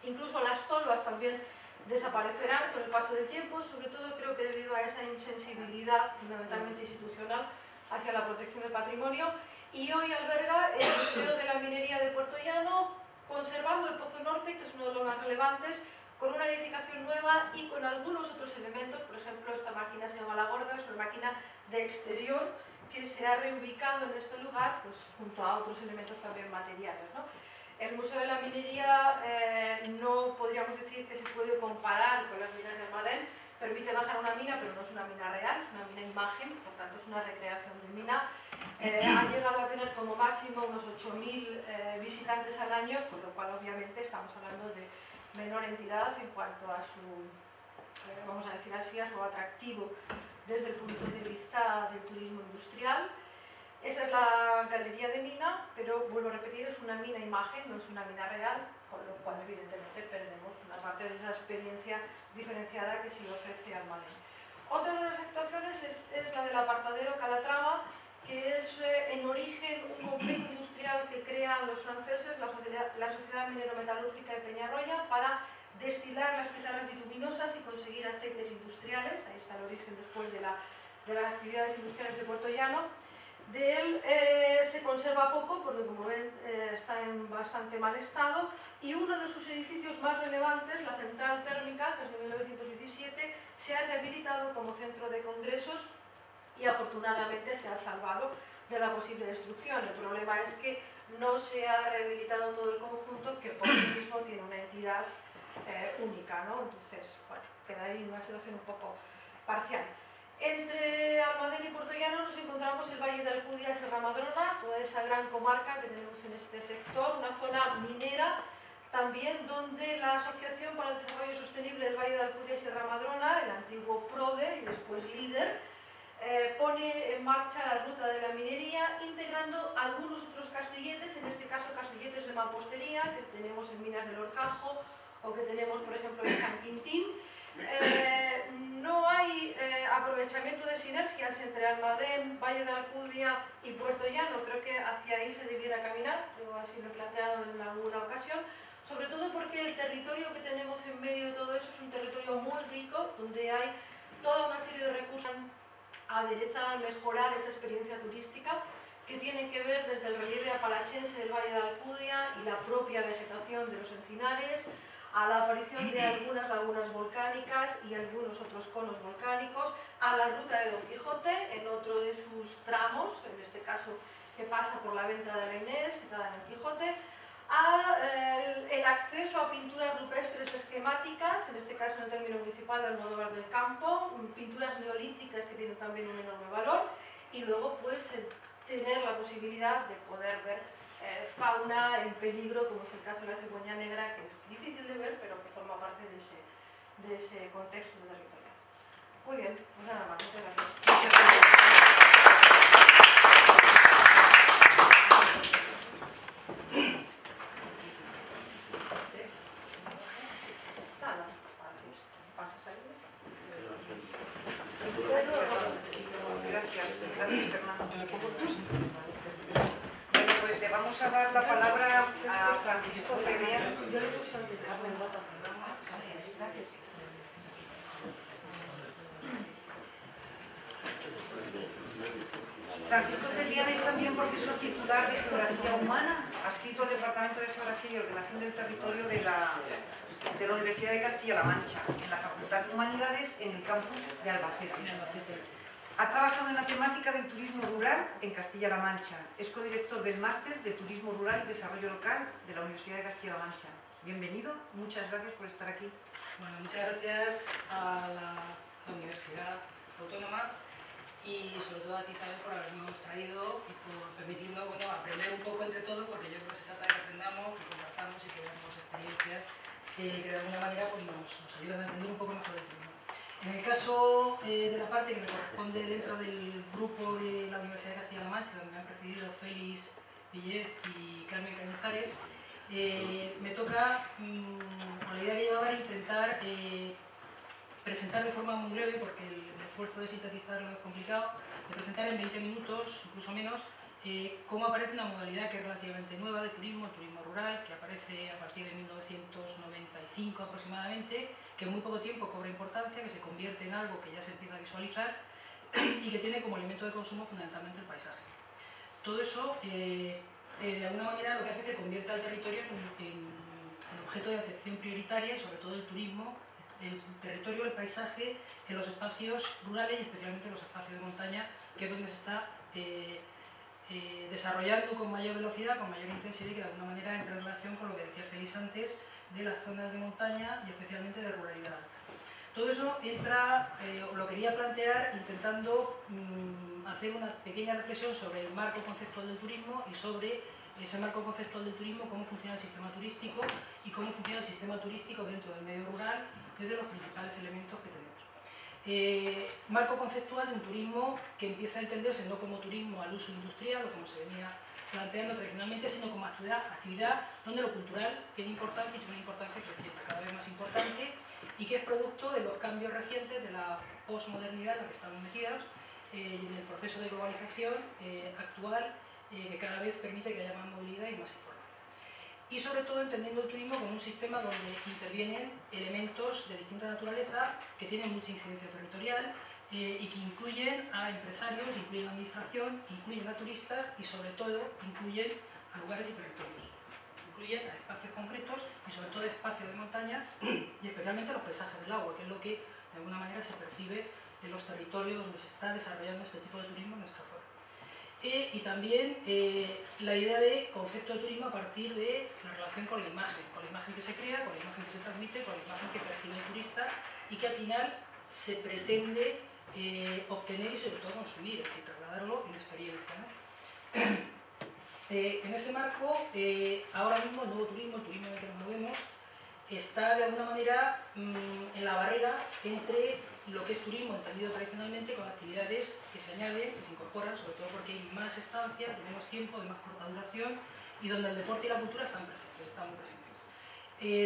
[SPEAKER 3] Incluso las tolvas también desaparecerán con el paso del tiempo, sobre todo creo que debido a esa insensibilidad fundamentalmente institucional hacia la protección del patrimonio. Y hoy alberga el Museo de la Minería de Puerto Llano, conservando el Pozo Norte, que es uno de los más relevantes, con una edificación nueva y con algunos otros elementos. Por ejemplo, esta máquina se llama La Gorda, es una máquina de exterior que se ha reubicado en este lugar, pues, junto a otros elementos también materiales, ¿no? El Museo de la Minería no podríamos decir que se puede comparar con las minas de Almadén. Permite bajar una mina, pero no es una mina real, es una mina imagen, por tanto es una recreación de mina. Ha llegado a tener como máximo unos 8.000 visitantes al año, con lo cual obviamente estamos hablando de menor entidad en cuanto a su, vamos a decir así, a su atractivo desde el punto de vista del turismo industrial. Esa es la galería de mina, pero vuelvo a repetir, es una mina imagen, no es una mina real, con lo cual evidentemente perdemos una parte de esa experiencia diferenciada que sí ofrece Almadén. Otra de las actuaciones es la del apartadero Calatrava, que es en origen un complejo industrial que crean los franceses, la Sociedad Minero-Metalúrgica de Peñarroya, para destilar las pizarras bituminosas y conseguir aceites industriales. Ahí está el origen después de las actividades industriales de Puerto Llano. De él se conserva poco, porque como ven está en bastante mal estado, y uno de sus edificios más relevantes, la central térmica, que es de 1917, se ha rehabilitado como centro de congresos y afortunadamente se ha salvado de la posible destrucción. El problema es que no se ha rehabilitado todo el conjunto, que por sí mismo tiene una entidad única, ¿no? Entonces, bueno, queda ahí una situación un poco parcial. Entre Almadén y Puerto Llano nos encontramos el Valle de Alcudia y Serra Madrona, toda esa gran comarca que tenemos en este sector, una zona minera también donde la Asociación para el Desarrollo Sostenible del Valle de Alcudia y Serra Madrona, el antiguo PRODE y después LÍDER, pone en marcha la ruta de la minería, integrando algunos otros castilletes, en este caso castilletes de mampostería, que tenemos en Minas del Horcajo o que tenemos, por ejemplo, en San Quintín. No hay aprovechamiento de sinergias entre Almadén, Valle de Alcudia y Puerto Llano. Creo que hacia ahí se debiera caminar, yo así lo he planteado en alguna ocasión, sobre todo porque el territorio que tenemos en medio de todo eso es un territorio muy rico, donde hay toda una serie de recursos a aderezar, mejorar esa experiencia turística, que tienen que ver desde el relieve apalachense del Valle de Alcudia y la propia vegetación de los encinares, a la aparición de algunas lagunas volcánicas y algunos otros conos volcánicos, a la ruta de Don Quijote en otro de sus tramos, en este caso que pasa por la venta de la Inés, citada en el Quijote, el acceso a pinturas rupestres esquemáticas, en este caso en el término municipal de Almodóvar del Campo, pinturas neolíticas que tienen también un enorme valor, y luego pues tener la posibilidad de poder ver fauna en peligro, como es el caso de la cigüeña negra, que es difícil de ver, pero que forma parte de ese contexto territorial. Muy bien, pues nada más, muchas gracias.
[SPEAKER 1] Vamos a dar la palabra a Francisco Cebrián. Francisco Cebrián es también profesor titular de Geografía Humana, adscrito al Departamento de Geografía y Ordenación del Territorio de la Universidad de Castilla-La Mancha, en la Facultad de Humanidades, en el campus de Albacete. Ha trabajado en la temática del turismo rural en Castilla-La Mancha. Es codirector del Máster de Turismo Rural y Desarrollo Local de la Universidad de Castilla-La Mancha. Bienvenido, muchas gracias por estar aquí.
[SPEAKER 5] Bueno, muchas gracias a la Universidad Autónoma y sobre todo a ti, Isabel, por habernos traído y por permitirnos aprender un poco entre todos, porque yo creo que se trata de que aprendamos, que compartamos y que veamos experiencias que de alguna manera pues, nos ayudan a entender un poco mejor el tema. En el caso de la parte que me corresponde dentro del grupo de la Universidad de Castilla-La Mancha, donde me han precedido Félix Villet y Carmen Cañizares, me toca, con la idea que llevaba, intentar presentar de forma muy breve, porque el esfuerzo de sintetizarlo es complicado, de presentar en 20 minutos, incluso menos, cómo aparece una modalidad que es relativamente nueva de turismo, el turismo rural, que aparece a partir de 1995 aproximadamente, que en muy poco tiempo cobra importancia, que se convierte en algo que ya se empieza a visualizar y que tiene como elemento de consumo fundamentalmente el paisaje. Todo eso, de alguna manera, lo que hace es que convierta al territorio en objeto de atención prioritaria y sobre todo el turismo, el territorio, el paisaje, en los espacios rurales y especialmente en los espacios de montaña, que es donde se está desarrollando con mayor velocidad, con mayor intensidad y que de alguna manera entra en relación con lo que decía Félix antes de las zonas de montaña y especialmente de ruralidad alta. Todo eso lo quería plantear intentando hacer una pequeña reflexión sobre el marco conceptual del turismo y sobre ese marco conceptual del turismo, cómo funciona el sistema turístico y cómo funciona el sistema turístico dentro del medio rural desde los principales elementos que tenemos. Marco conceptual de un turismo que empieza a entenderse no como turismo al uso industrial o como se venía planteando tradicionalmente, sino como actividad donde lo cultural tiene importancia y tiene una importancia creciente, cada vez más importante, y que es producto de los cambios recientes de la posmodernidad en la que estamos metidos y en el proceso de globalización actual que cada vez permite que haya más movilidad y más información. Y sobre todo entendiendo el turismo como un sistema donde intervienen elementos de distinta naturaleza que tienen mucha incidencia territorial y que incluyen a empresarios, incluyen a administración, incluyen a turistas y sobre todo incluyen a lugares y territorios. Incluyen a espacios concretos y sobre todo espacios de montaña y especialmente los paisajes del agua, que es lo que de alguna manera se percibe en los territorios donde se está desarrollando este tipo de turismo en nuestra zona. Y también la idea de concepto de turismo a partir de la relación con la imagen que se crea, con la imagen que se transmite, con la imagen que percibe el turista y que al final se pretende obtener y sobre todo consumir, es decir, trasladarlo en experiencia, ¿no? En ese marco, ahora mismo el nuevo turismo, el turismo en el que nos movemos, está de alguna manera en la barrera entre lo que es turismo entendido tradicionalmente con actividades que se añaden, que se incorporan, sobre todo porque hay más estancia, tenemos tiempo de más corta duración y donde el deporte y la cultura están muy presentes.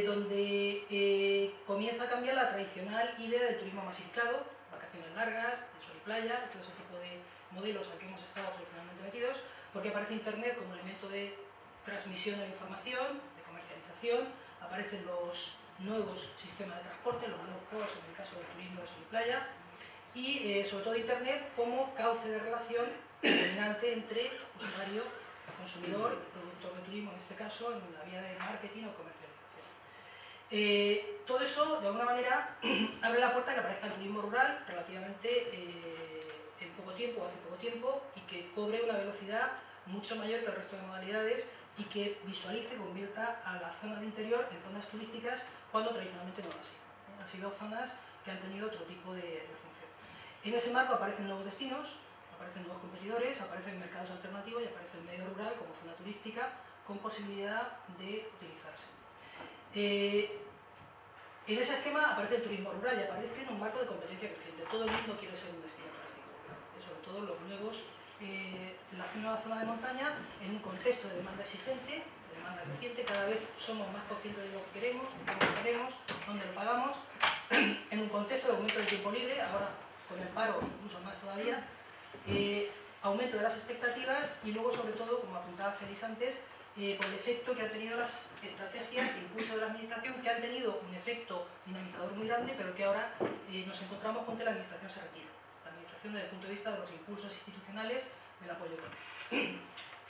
[SPEAKER 5] Donde comienza a cambiar la tradicional idea del turismo masificado, vacaciones largas, de sol y playa, todo ese tipo de modelos al que hemos estado tradicionalmente metidos, porque aparece Internet como elemento de transmisión de la información, de comercialización, aparecen los nuevos sistemas de transporte, los nuevos juegos en el caso del turismo de sol y playa, y sobre todo Internet como cauce de relación dominante entre usuario, consumidor y productor de turismo, en este caso, en la vía de marketing o comercialización. Todo eso, de alguna manera, abre la puerta a que aparezca el turismo rural relativamente en poco tiempo, hace poco tiempo, y que cobre una velocidad mucho mayor que el resto de modalidades y que visualice, convierta a las zonas de interior en zonas turísticas cuando tradicionalmente no lo ha sido. Han sido zonas que han tenido otro tipo de función. En ese marco aparecen nuevos destinos, aparecen nuevos competidores, aparecen mercados alternativos y aparece el medio rural como zona turística con posibilidad de utilizarse. En ese esquema aparece el turismo rural y aparece en un marco de competencia creciente. Todo el mundo quiere ser un destino turístico rural, sobre todo los nuevos en la nueva zona de montaña, en un contexto de demanda exigente, de demanda creciente, cada vez somos más conscientes de lo que queremos, de cómo lo queremos, dónde lo pagamos, en un contexto de aumento del tiempo libre, ahora con el paro incluso más todavía, aumento de las expectativas y luego sobre todo, como apuntaba Félix antes, por el efecto que han tenido las estrategias de impulso de la administración, que han tenido un efecto dinamizador muy grande, pero que ahora nos encontramos con que la administración se retira. La administración desde el punto de vista de los impulsos institucionales del apoyo económico.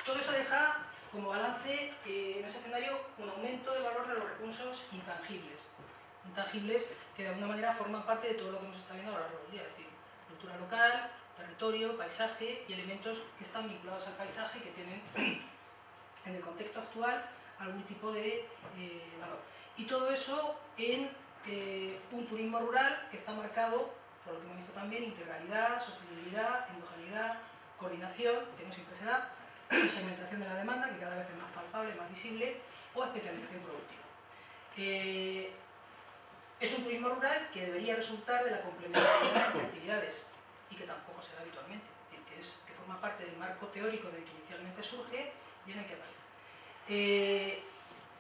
[SPEAKER 5] Todo eso deja como balance en ese escenario un aumento del valor de los recursos intangibles que de alguna manera forman parte de todo lo que hemos estado viendo a lo largo del día, es decir, cultura local, territorio, paisaje y elementos que están vinculados al paisaje que tienen en el contexto actual algún tipo de valor. Y todo eso en un turismo rural que está marcado, por lo que hemos visto también, integralidad, sostenibilidad, endogeneidad, coordinación, que no siempre se da, segmentación de la demanda, que cada vez es más palpable, más visible, o especialización productiva. Es un turismo rural que debería resultar de la complementariedad entre actividades y que tampoco se da habitualmente, es decir, que forma parte del marco teórico en el que inicialmente surge y en el que aparece.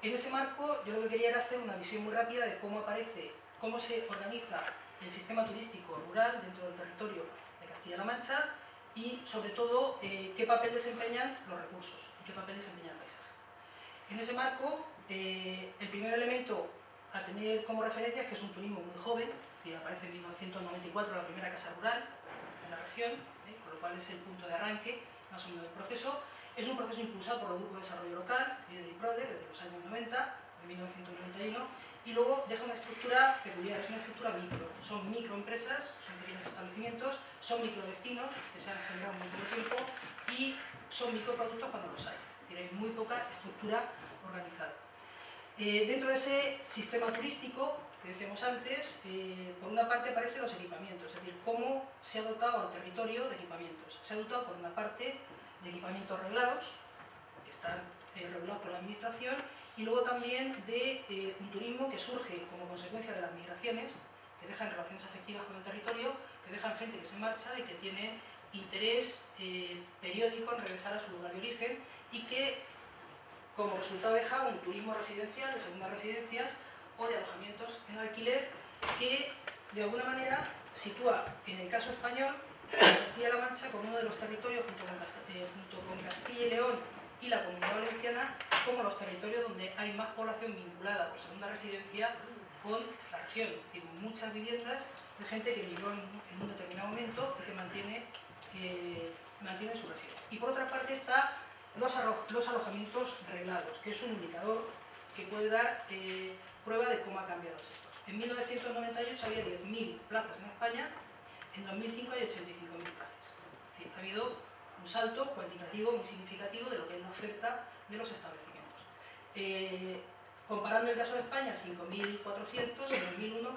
[SPEAKER 5] En ese marco yo lo que quería era hacer una visión muy rápida de cómo aparece, cómo se organiza el sistema turístico rural dentro del territorio de Castilla-La Mancha y, sobre todo, qué papel desempeñan los recursos y qué papel desempeña el paisaje. En ese marco, el primer elemento a tener como referencia es que es un turismo muy joven, que aparece en 1994 la primera casa rural en la región, con lo cual es el punto de arranque más o menos del proceso. Es un proceso impulsado por los grupos de desarrollo local, Líder y Prode, desde los años 90, de 1991, y luego deja una estructura peculiar, es una estructura micro. Son microempresas, son pequeños establecimientos, son microdestinos que se han generado en muy poco tiempo y son microproductos cuando los hay. Es decir, hay muy poca estructura organizada. Dentro de ese sistema turístico que decíamos antes, por una parte aparecen los equipamientos, es decir, cómo se ha dotado al territorio de equipamientos. Se ha dotado por una parte de equipamientos reglados, que están regulados por la administración, y luego también de un turismo que surge como consecuencia de las migraciones, que dejan relaciones afectivas con el territorio, que dejan gente que se marcha y que tiene interés periódico en regresar a su lugar de origen y que como resultado deja un turismo residencial, de segundas residencias o de alojamientos en alquiler que de alguna manera sitúa en el caso español a Castilla-La Mancha como uno de los territorios junto con Castilla y León y la Comunidad Valenciana como los territorios donde hay más población vinculada por segunda residencia con la región, es decir, muchas viviendas de gente que migró en un determinado momento y que mantiene su residencia. Y por otra parte está los alojamientos reglados, que es un indicador que puede dar prueba de cómo ha cambiado el sector. En 1998 había 10.000 plazas en España, en 2005 hay 85.000 plazas. Es decir, ha habido un salto cuantitativo muy significativo de lo que es la oferta de los establecimientos. Comparando el caso de España, 5.400, en 2001, 14.700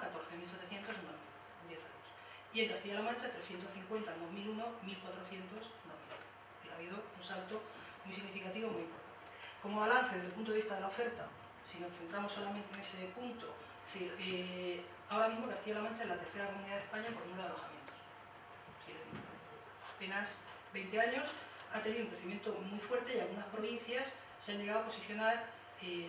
[SPEAKER 5] en 10 años. Y en Castilla-La Mancha, 350 en 2001, 1.400 en 2001. Es decir, ha habido un salto muy significativo, muy importante. Como balance desde el punto de vista de la oferta, si nos centramos solamente en ese punto, es decir, ahora mismo Castilla-La Mancha es la tercera comunidad de España por número de alojamientos. Es decir, apenas 20 años ha tenido un crecimiento muy fuerte y algunas provincias se han llegado a posicionar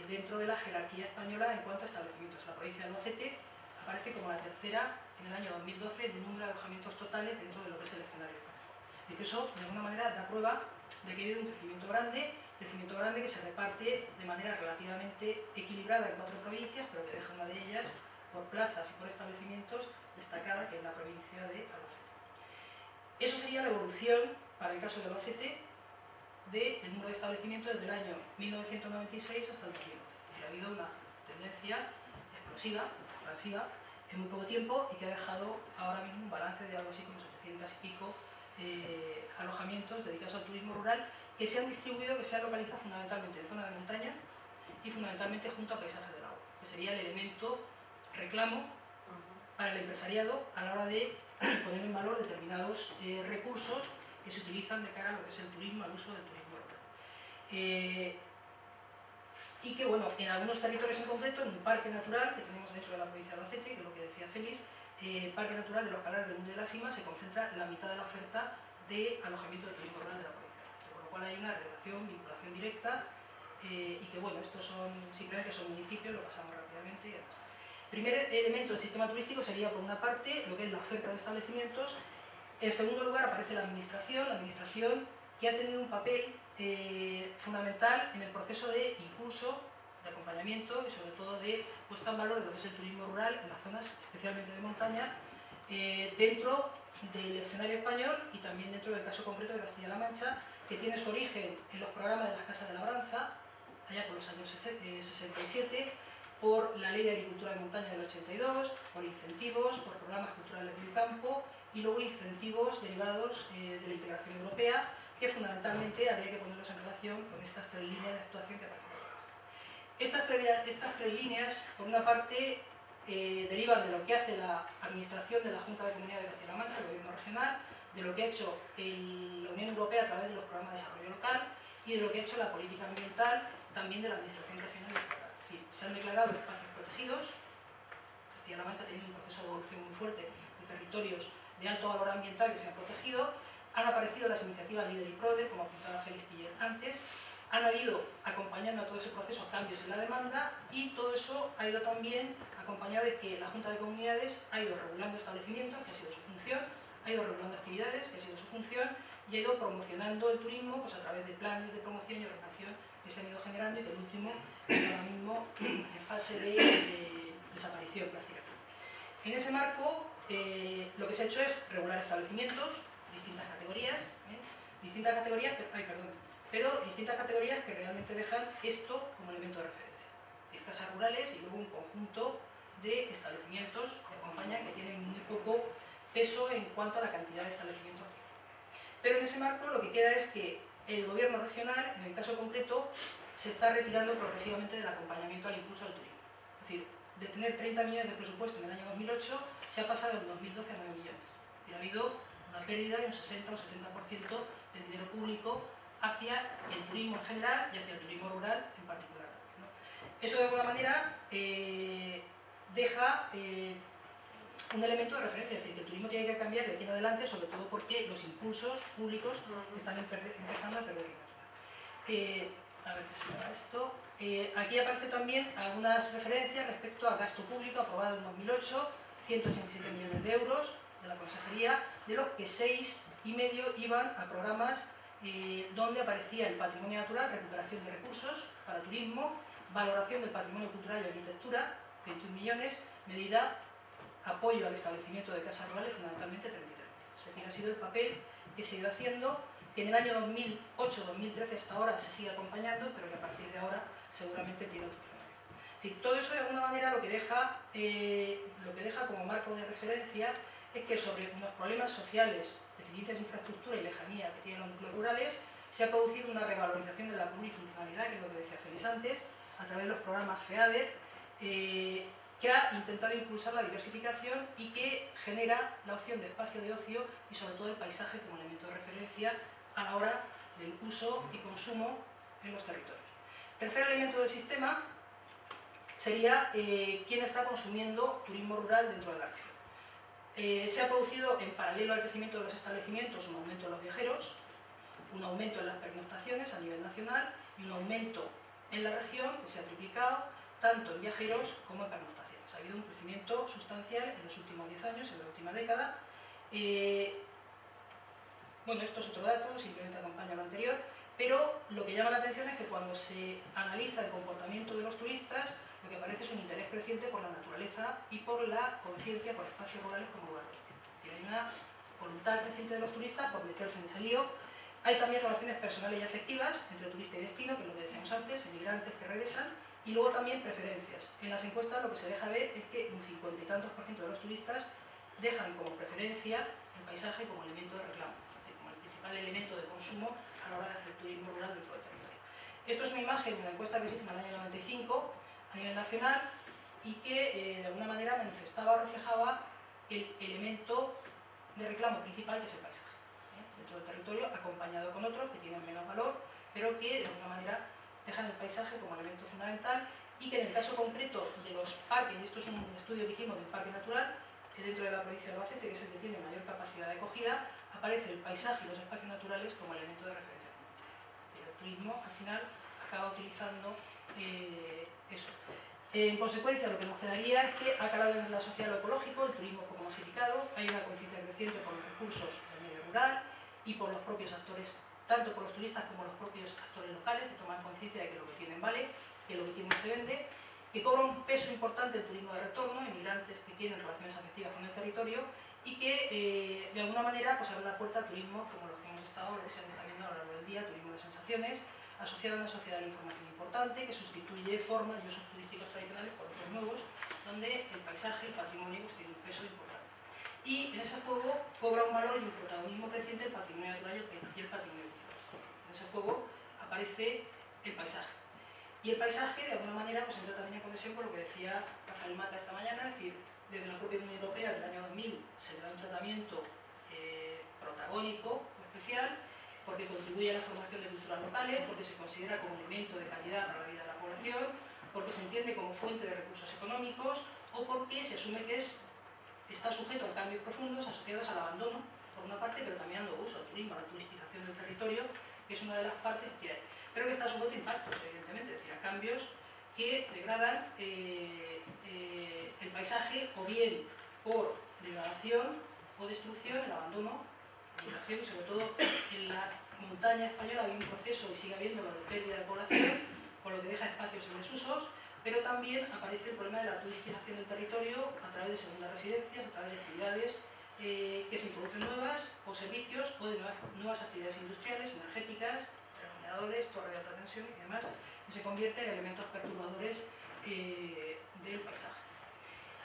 [SPEAKER 5] dentro de la jerarquía española en cuanto a establecimientos. La provincia de Albacete aparece como la tercera en el año 2012 en número de alojamientos totales dentro de lo que es el escenario español. Y que eso, de alguna manera, da prueba de que ha habido un crecimiento grande que se reparte de manera relativamente equilibrada en 4 provincias, pero que deja una de ellas por plazas y por establecimientos destacada, que es la provincia de Albacete. Eso sería la evolución, para el caso de Albacete, del número de establecimientos desde el año 1996 hasta el 2012. Ha habido una tendencia explosiva, expansiva, en muy poco tiempo y que ha dejado ahora mismo un balance de algo así como 700 y pico alojamientos dedicados al turismo rural que se han distribuido, que se han localizado fundamentalmente en zona de montaña y fundamentalmente junto a paisajes del agua, que sería el elemento reclamo para el empresariado a la hora de poner en valor determinados recursos que se utilizan de cara a lo que es el turismo, al uso del turismo rural. Y que, bueno, en algunos territorios en concreto, en un parque natural que tenemos dentro de la provincia de Albacete, que es lo que decía Félix, Parque Natural de los Calares del Mundo de la Sima, se concentra la mitad de la oferta de alojamiento de turismo rural de la provincia de Albacete, con lo cual hay una relación, vinculación directa, y que, bueno, estos son simplemente son municipios, lo pasamos rápidamente y demás. Primer elemento del sistema turístico sería, por una parte, lo que es la oferta de establecimientos. En segundo lugar aparece la administración que ha tenido un papel fundamental en el proceso de impulso, de acompañamiento y sobre todo de puesta en valor de lo que es el turismo rural en las zonas especialmente de montaña, dentro del escenario español y también dentro del caso concreto de Castilla-La Mancha, que tiene su origen en los programas de las Casas de Labranza, allá por los años 67, por la Ley de Agricultura de Montaña del 82, por incentivos, por programas culturales del campo y luego incentivos derivados de la integración europea, que fundamentalmente habría que ponerlos en relación con estas 3 líneas de actuación que aparecen aquí. Estas tres líneas, por una parte, derivan de lo que hace la Administración de la Junta de Comunidad de Castilla-La Mancha, el Gobierno regional, de lo que ha hecho la Unión Europea a través de los programas de desarrollo local y de lo que ha hecho la política ambiental también de la Administración regional y estatal. Es decir, se han declarado espacios protegidos. Castilla-La Mancha ha tenido un proceso de evolución muy fuerte de territorios de alto valor ambiental que se han protegido. Han aparecido las iniciativas Líder y Prode, como apuntaba Félix Piller antes. Han habido, acompañando a todo ese proceso, cambios en la demanda y todo eso ha ido también acompañado de que la Junta de Comunidades ha ido regulando establecimientos, que ha sido su función, ha ido regulando actividades, que ha sido su función, y ha ido promocionando el turismo pues, a través de planes de promoción y ordenación que se han ido generando y que el último está ahora mismo en fase de desaparición prácticamente. En ese marco, lo que se ha hecho es regular establecimientos, distintas categorías, pero distintas categorías que realmente dejan esto como elemento de referencia. Es decir, casas rurales y luego un conjunto de establecimientos que acompañan, que tienen muy poco peso en cuanto a la cantidad de establecimientos. Pero en ese marco lo que queda es que el gobierno regional, en el caso concreto, se está retirando progresivamente del acompañamiento al impulso del turismo. Es decir, de tener 30 millones de presupuesto en el año 2008, se ha pasado en 2012 a 9 millones. Es decir, ha habido una pérdida de un 60 o 70% del dinero público hacia el turismo en general y hacia el turismo rural en particular, ¿no? Eso de alguna manera deja un elemento de referencia, es decir, que el turismo tiene que cambiar de aquí en adelante, sobre todo porque los impulsos públicos están empezando a perder dinero. A ver qué se llama esto. Aquí aparece también algunas referencias respecto al gasto público aprobado en 2008, 187 millones de euros de la Consejería, de los que 6,5 iban a programas donde aparecía el patrimonio natural, recuperación de recursos para turismo, valoración del patrimonio cultural y arquitectura, 21 millones, medida apoyo al establecimiento de casas rurales, fundamentalmente 33 millones. Es decir, ha sido el papel que se ha ido haciendo, que en el año 2008-2013 hasta ahora se sigue acompañando, pero que a partir de ahora seguramente tiene otro escenario. Es decir, todo eso de alguna manera lo que deja como marco de referencia es que sobre unos problemas sociales, deficiencias de infraestructura y lejanía que tienen los núcleos rurales, se ha producido una revalorización de la plurifuncionalidad, que es lo que decía Félix antes, a través de los programas FEADER, que ha intentado impulsar la diversificación y que genera la opción de espacio de ocio y sobre todo el paisaje como elemento de referencia a la hora del uso y consumo en los territorios. Tercer elemento del sistema sería quién está consumiendo turismo rural dentro de la región. Se ha producido en paralelo al crecimiento de los establecimientos un aumento de los viajeros, un aumento en las pernoctaciones a nivel nacional y un aumento en la región que se ha triplicado tanto en viajeros como en pernoctaciones. Ha habido un crecimiento sustancial en los últimos 10 años, en la última década. Bueno, esto es otro dato, simplemente acompaña lo anterior, pero lo que llama la atención es que cuando se analiza el comportamiento de los turistas, lo que aparece es un interés creciente por la naturaleza y por la conciencia por espacios rurales como lugar de ocio. Es decir, hay una voluntad creciente de los turistas por meterse en ese lío. Hay también relaciones personales y afectivas entre turista y destino, que es lo que decíamos antes, emigrantes que regresan, y luego también preferencias. En las encuestas lo que se deja ver es que un 50 y tantos % de los turistas dejan como preferencia el paisaje como elemento de reclamo, es decir, como el principal elemento de consumo a la hora de hacer turismo rural dentro del territorio. Esto es una imagen de una encuesta que se hizo en el año 95 a nivel nacional y que de alguna manera manifestaba o reflejaba el elemento de reclamo principal que es el paisaje dentro del territorio, acompañado con otros que tienen menos valor, pero que de alguna manera dejan el paisaje como elemento fundamental y que en el caso concreto de los parques, y esto es un estudio que hicimos del parque natural, dentro de la provincia de Albacete, que es el que tiene mayor capacidad de acogida, aparece el paisaje y los espacios naturales como elemento de referencia fundamental. El turismo al final acaba utilizando eso. En consecuencia, lo que nos quedaría es que ha calado en la sociedad lo ecológico, el turismo poco masificado, hay una conciencia creciente por los recursos del medio rural y por los propios actores, tanto por los turistas como los propios actores locales, que toman conciencia de que lo que tienen vale, que lo que tienen se vende, que cobra un peso importante el turismo de retorno, emigrantes que tienen relaciones afectivas con el territorio y que de alguna manera pues, abre la puerta a turismos como los que hemos estado, se está viendo a lo largo del día, turismo de sensaciones, asociado a una sociedad de la información importante que sustituye formas y usos turísticos tradicionales por otros nuevos, donde el paisaje y el patrimonio pues, tiene un peso importante. Y en ese juego cobra un valor y un protagonismo creciente el patrimonio natural y el patrimonio cultural. En ese juego aparece el paisaje. Y el paisaje, de alguna manera, pues entra también en conexión con lo que decía Rafael Mata esta mañana, es decir, desde la propia Unión Europea del año 2000 se le da un tratamiento protagónico o especial, porque contribuye a la formación de culturas locales, porque se considera como elemento de calidad para la vida de la población, porque se entiende como fuente de recursos económicos o porque se asume que está sujeto a cambios profundos asociados al abandono, por una parte, pero también al nuevo uso, al turismo, a la turistización del territorio, que es una de las partes que hay. Pero que está sujeto a impactos, evidentemente, es decir, a cambios que degradan el paisaje o bien por degradación o destrucción, el abandono, el turistización y sobre todo en la montaña española había un proceso y sigue habiéndolo de pérdida de población, por lo que deja espacios en desusos, pero también aparece el problema de la turistización del territorio a través de segundas residencias, a través de actividades que se introducen nuevas, o servicios, o de nuevas actividades industriales, energéticas, regeneradores, torres de alta tensión y demás, que se convierten en elementos perturbadores del paisaje.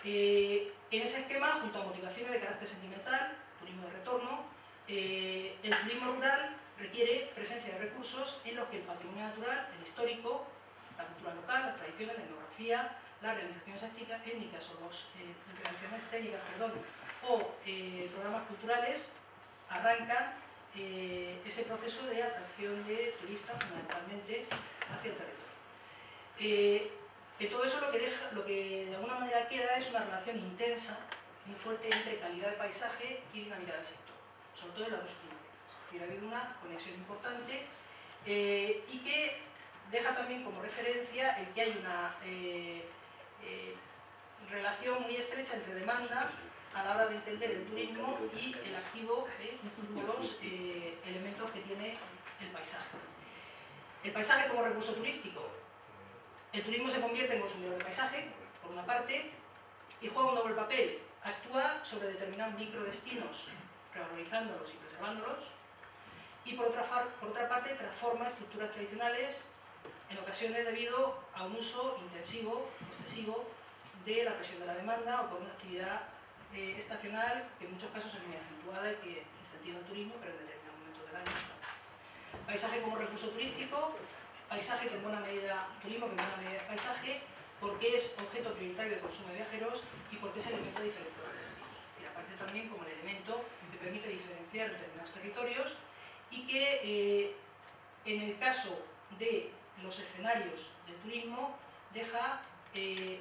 [SPEAKER 5] En ese esquema, junto a motivaciones de carácter sentimental, turismo de retorno, el turismo rural requiere presencia de recursos en los que el patrimonio natural, el histórico, la cultura local, las tradiciones, la etnografía, las realizaciones étnicas o las intervenciones técnicas, o programas culturales arrancan ese proceso de atracción de turistas fundamentalmente hacia el territorio. De todo eso lo que de alguna manera queda es una relación intensa, muy fuerte entre calidad de paisaje y dinámica del sector, sobre todo en las dos últimas décadas. Es decir, ha habido una conexión importante y que deja también como referencia el que hay una relación muy estrecha entre demanda a la hora de entender el turismo y el activo con los elementos que tiene el paisaje. El paisaje como recurso turístico. El turismo se convierte en consumidor de paisaje, por una parte, y juega un doble papel. Actúa sobre determinados microdestinos, revalorizándolos y preservándolos, y por otra parte transforma estructuras tradicionales, en ocasiones debido a un uso intensivo, excesivo, de la presión de la demanda o por una actividad estacional que en muchos casos es muy acentuada y que incentiva el turismo, pero en determinados momentos del año. Paisaje como recurso turístico, paisaje que en buena medida, turismo que en buena medida es paisaje, porque es objeto prioritario de consumo de viajeros y porque es elemento diferenciador de destinos. Y aparece también como el elemento que permite diferenciar determinados territorios y que en el caso de los escenarios del turismo deja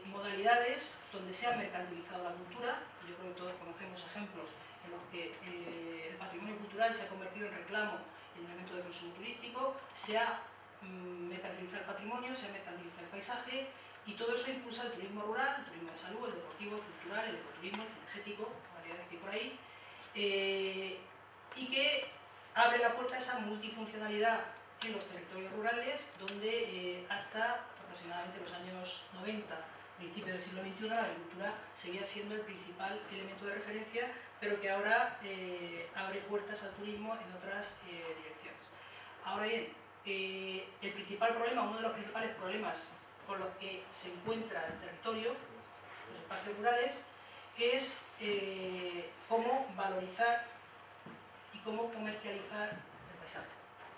[SPEAKER 5] modalidades donde se ha mercantilizado la cultura, y yo creo que todos conocemos ejemplos en los que el patrimonio cultural se ha convertido en reclamo en elemento de consumo turístico, se ha mercantilizado el patrimonio, se ha mercantilizado el paisaje, y todo eso impulsa el turismo rural, el turismo de salud, el deportivo, el cultural, el ecoturismo, el energético, variedades que hay por ahí, y que abre la puerta a esa multifuncionalidad en los territorios rurales, donde hasta aproximadamente los años 90, principios del siglo XXI, la agricultura seguía siendo el principal elemento de referencia, pero que ahora abre puertas al turismo en otras direcciones. Ahora bien, el principal problema, uno de los principales problemas con los que se encuentra el territorio, los espacios rurales, es cómo valorizar y cómo comercializar el paisaje.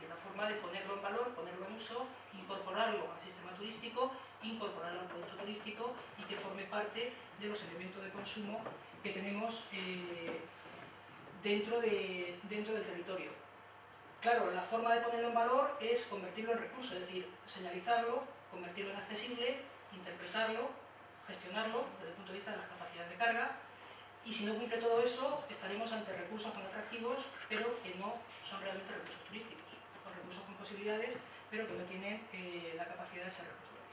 [SPEAKER 5] Y una forma de ponerlo en valor, ponerlo en uso, incorporarlo al sistema turístico, incorporarlo al producto turístico y que forme parte de los elementos de consumo que tenemos dentro del territorio. Claro, la forma de ponerlo en valor es convertirlo en recurso, es decir, señalizarlo, convertirlo en accesible, interpretarlo, gestionarlo desde el punto de vista de las capacidades de carga, y si no cumple todo eso, estaremos ante recursos con atractivos, pero que no son realmente recursos turísticos. Son recursos con posibilidades, pero que no tienen la capacidad de ser recursos turísticos.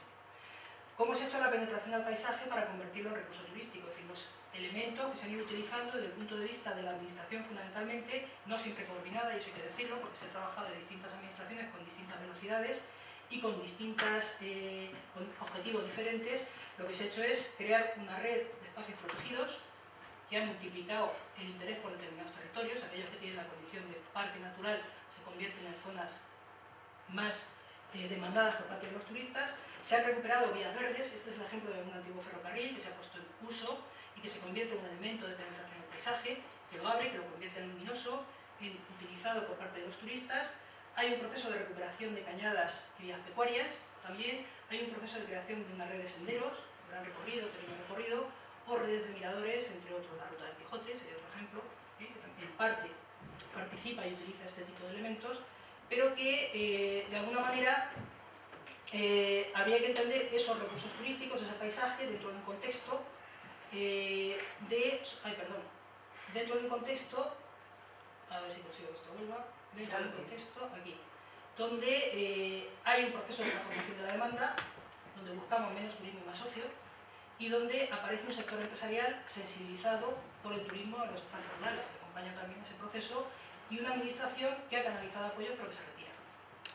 [SPEAKER 5] ¿Cómo se ha hecho la penetración al paisaje para convertirlo en recurso turístico? Es decir, los elementos que se han ido utilizando desde el punto de vista de la administración fundamentalmente, no siempre coordinada, y eso hay que decirlo, porque se ha trabajado de distintas administraciones con distintas velocidades y con con objetivos diferentes. Lo que se ha hecho es crear una red de espacios protegidos que ha multiplicado el interés por determinados territorios. Aquellos que tienen la condición de parque natural se convierten en zonas más demandadas por parte de los turistas. Se han recuperado vías verdes. Este es el ejemplo de un antiguo ferrocarril que se ha puesto en uso y que se convierte en un elemento de penetración del paisaje, que lo abre, que lo convierte en luminoso, utilizado por parte de los turistas. Hay un proceso de recuperación de cañadas y vías pecuarias. También hay un proceso de creación de una red de senderos, gran recorrido, pequeño recorrido, o redes de miradores, entre otros la ruta del Quijote, sería otro ejemplo, que también participa y utiliza este tipo de elementos, pero que de alguna manera habría que entender esos recursos turísticos, ese paisaje, dentro de un contexto dentro de un contexto, a ver si consigo que esto vuelva, dentro de un contexto, aquí, donde hay un proceso de transformación de la demanda, donde buscamos menos turismo y más ocio, y donde aparece un sector empresarial sensibilizado por el turismo en los espacios rurales, que acompaña también ese proceso y una administración que ha canalizado apoyo pero que se retira.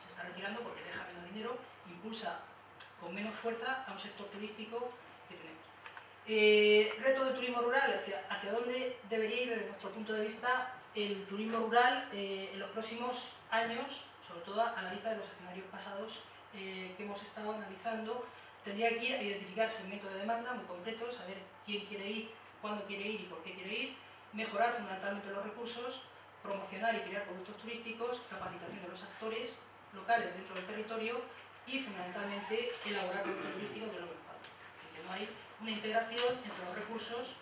[SPEAKER 5] Se está retirando porque deja menos dinero, impulsa con menos fuerza a un sector turístico que tenemos. Reto del turismo rural, hacia dónde debería ir desde nuestro punto de vista el turismo rural en los próximos años, sobre todo a la vista de los escenarios pasados que hemos estado analizando. Tendría que ir a identificar segmentos de demanda muy concretos, saber quién quiere ir, cuándo quiere ir y por qué quiere ir, mejorar fundamentalmente los recursos, promocionar y crear productos turísticos, capacitación de los actores locales dentro del territorio y fundamentalmente elaborar productos turísticos, que es lo que nos falta. Porque no hay una integración entre los recursos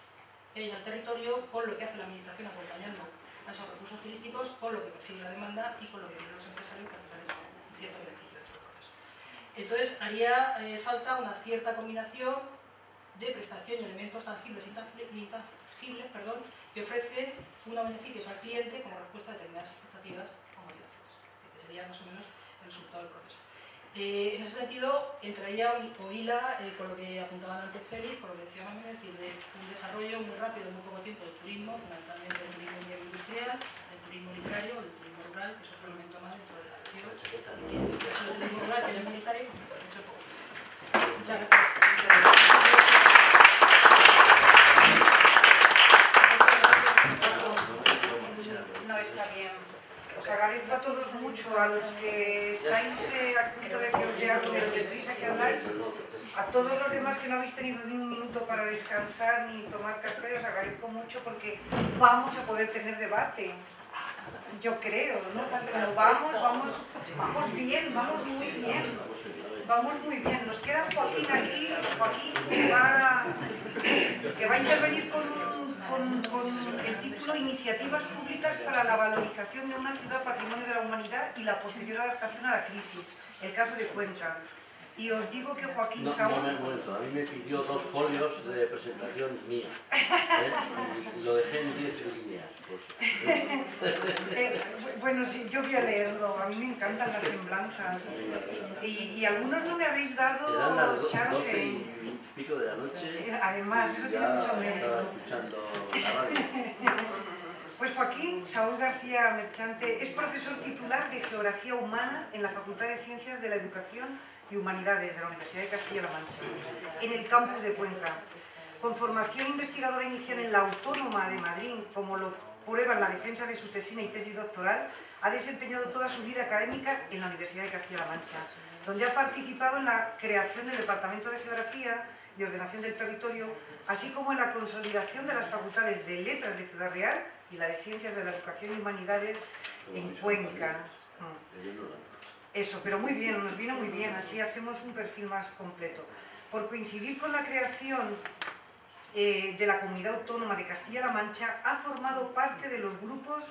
[SPEAKER 5] en el territorio con lo que hace la administración acompañando a esos recursos turísticos, con lo que persigue la demanda y con lo que tienen los empresarios para darles un cierto beneficio dentro del proceso. Entonces haría falta una cierta combinación de prestación y elementos tangibles e intangibles que ofrecen unos beneficios al cliente como respuesta a determinadas expectativas o motivaciones, que sería más o menos el resultado del proceso. En ese sentido, entraría o hila con lo que apuntaban antes Félix, con lo que decía Manuel, es decir, de un desarrollo muy rápido en muy poco tiempo del turismo, fundamentalmente del turismo industrial, del turismo literario, del turismo rural, que es otro elemento más dentro de la región, y el caso del turismo rural, que es el militario, mucho poco. Muchas gracias.
[SPEAKER 1] No, está bien. Os agradezco a todos mucho, a los que estáis a punto de que os llegue de lo deprisa que habláis, a todos los demás que no habéis tenido ni un minuto para descansar ni tomar café, os agradezco mucho porque vamos a poder tener debate. Yo creo, ¿no? Pero vamos bien, vamos muy bien. Vamos muy bien. Nos queda Joaquín aquí, Joaquín que va a intervenir con el título Iniciativas públicas para la valorización de una ciudad patrimonio de la humanidad y la posterior adaptación a la crisis, el caso de Cuenca. Y os digo que Joaquín Saúl...
[SPEAKER 6] No, un momento, a mí me pidió 2 folios de presentación mía, y lo dejé en 10 líneas. Pues.
[SPEAKER 1] Bueno, sí, yo voy a leerlo, a mí me encantan las semblanzas. Y algunos no me habéis dado
[SPEAKER 6] Eran las
[SPEAKER 1] chance.
[SPEAKER 6] 12 y pico de la noche.
[SPEAKER 1] Además, eso tiene mucho mérito.
[SPEAKER 6] Estaba escuchando la radio.
[SPEAKER 1] Pues Joaquín Saúl García Merchante es profesor titular de Geografía Humana en la Facultad de Ciencias de la Educación y Humanidades de la Universidad de Castilla-La Mancha, en el campus de Cuenca. Con formación investigadora inicial en la Autónoma de Madrid, como lo prueba en la defensa de su tesina y tesis doctoral, ha desempeñado toda su vida académica en la Universidad de Castilla-La Mancha, donde ha participado en la creación del Departamento de Geografía y Ordenación del Territorio, así como en la consolidación de las facultades de Letras de Ciudad Real y la de Ciencias de la Educación y Humanidades en Cuenca. Eso, pero muy bien, nos viene muy bien, así hacemos un perfil más completo. Por coincidir con la creación de la Comunidad Autónoma de Castilla-La Mancha, ha formado parte de los grupos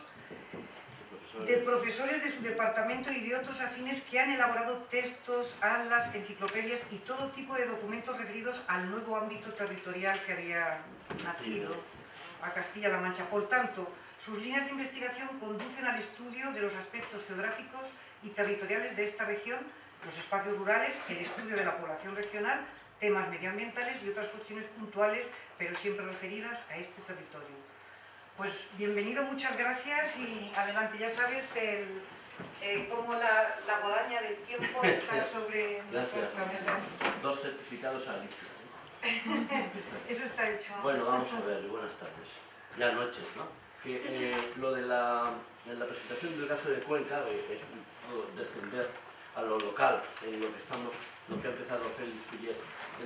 [SPEAKER 1] de profesores de su departamento y de otros afines que han elaborado textos, atlas, enciclopedias y todo tipo de documentos referidos al nuevo ámbito territorial que había nacido a Castilla-La Mancha. Por tanto, sus líneas de investigación conducen al estudio de los aspectos geográficos y territoriales de esta región, los espacios rurales, el estudio de la población regional, temas medioambientales y otras cuestiones puntuales, pero siempre referidas a este territorio. Pues bienvenido, muchas gracias y adelante. Ya sabes cómo la guadaña del tiempo está sobre nuestras cabezas.
[SPEAKER 6] 2 certificados a Alicia.
[SPEAKER 1] Eso está hecho.
[SPEAKER 6] Bueno, vamos a ver, buenas tardes. Ya noches, ¿no? Que lo de la presentación del caso de Cuenca es descender a lo local, lo que ha empezado Félix Pillet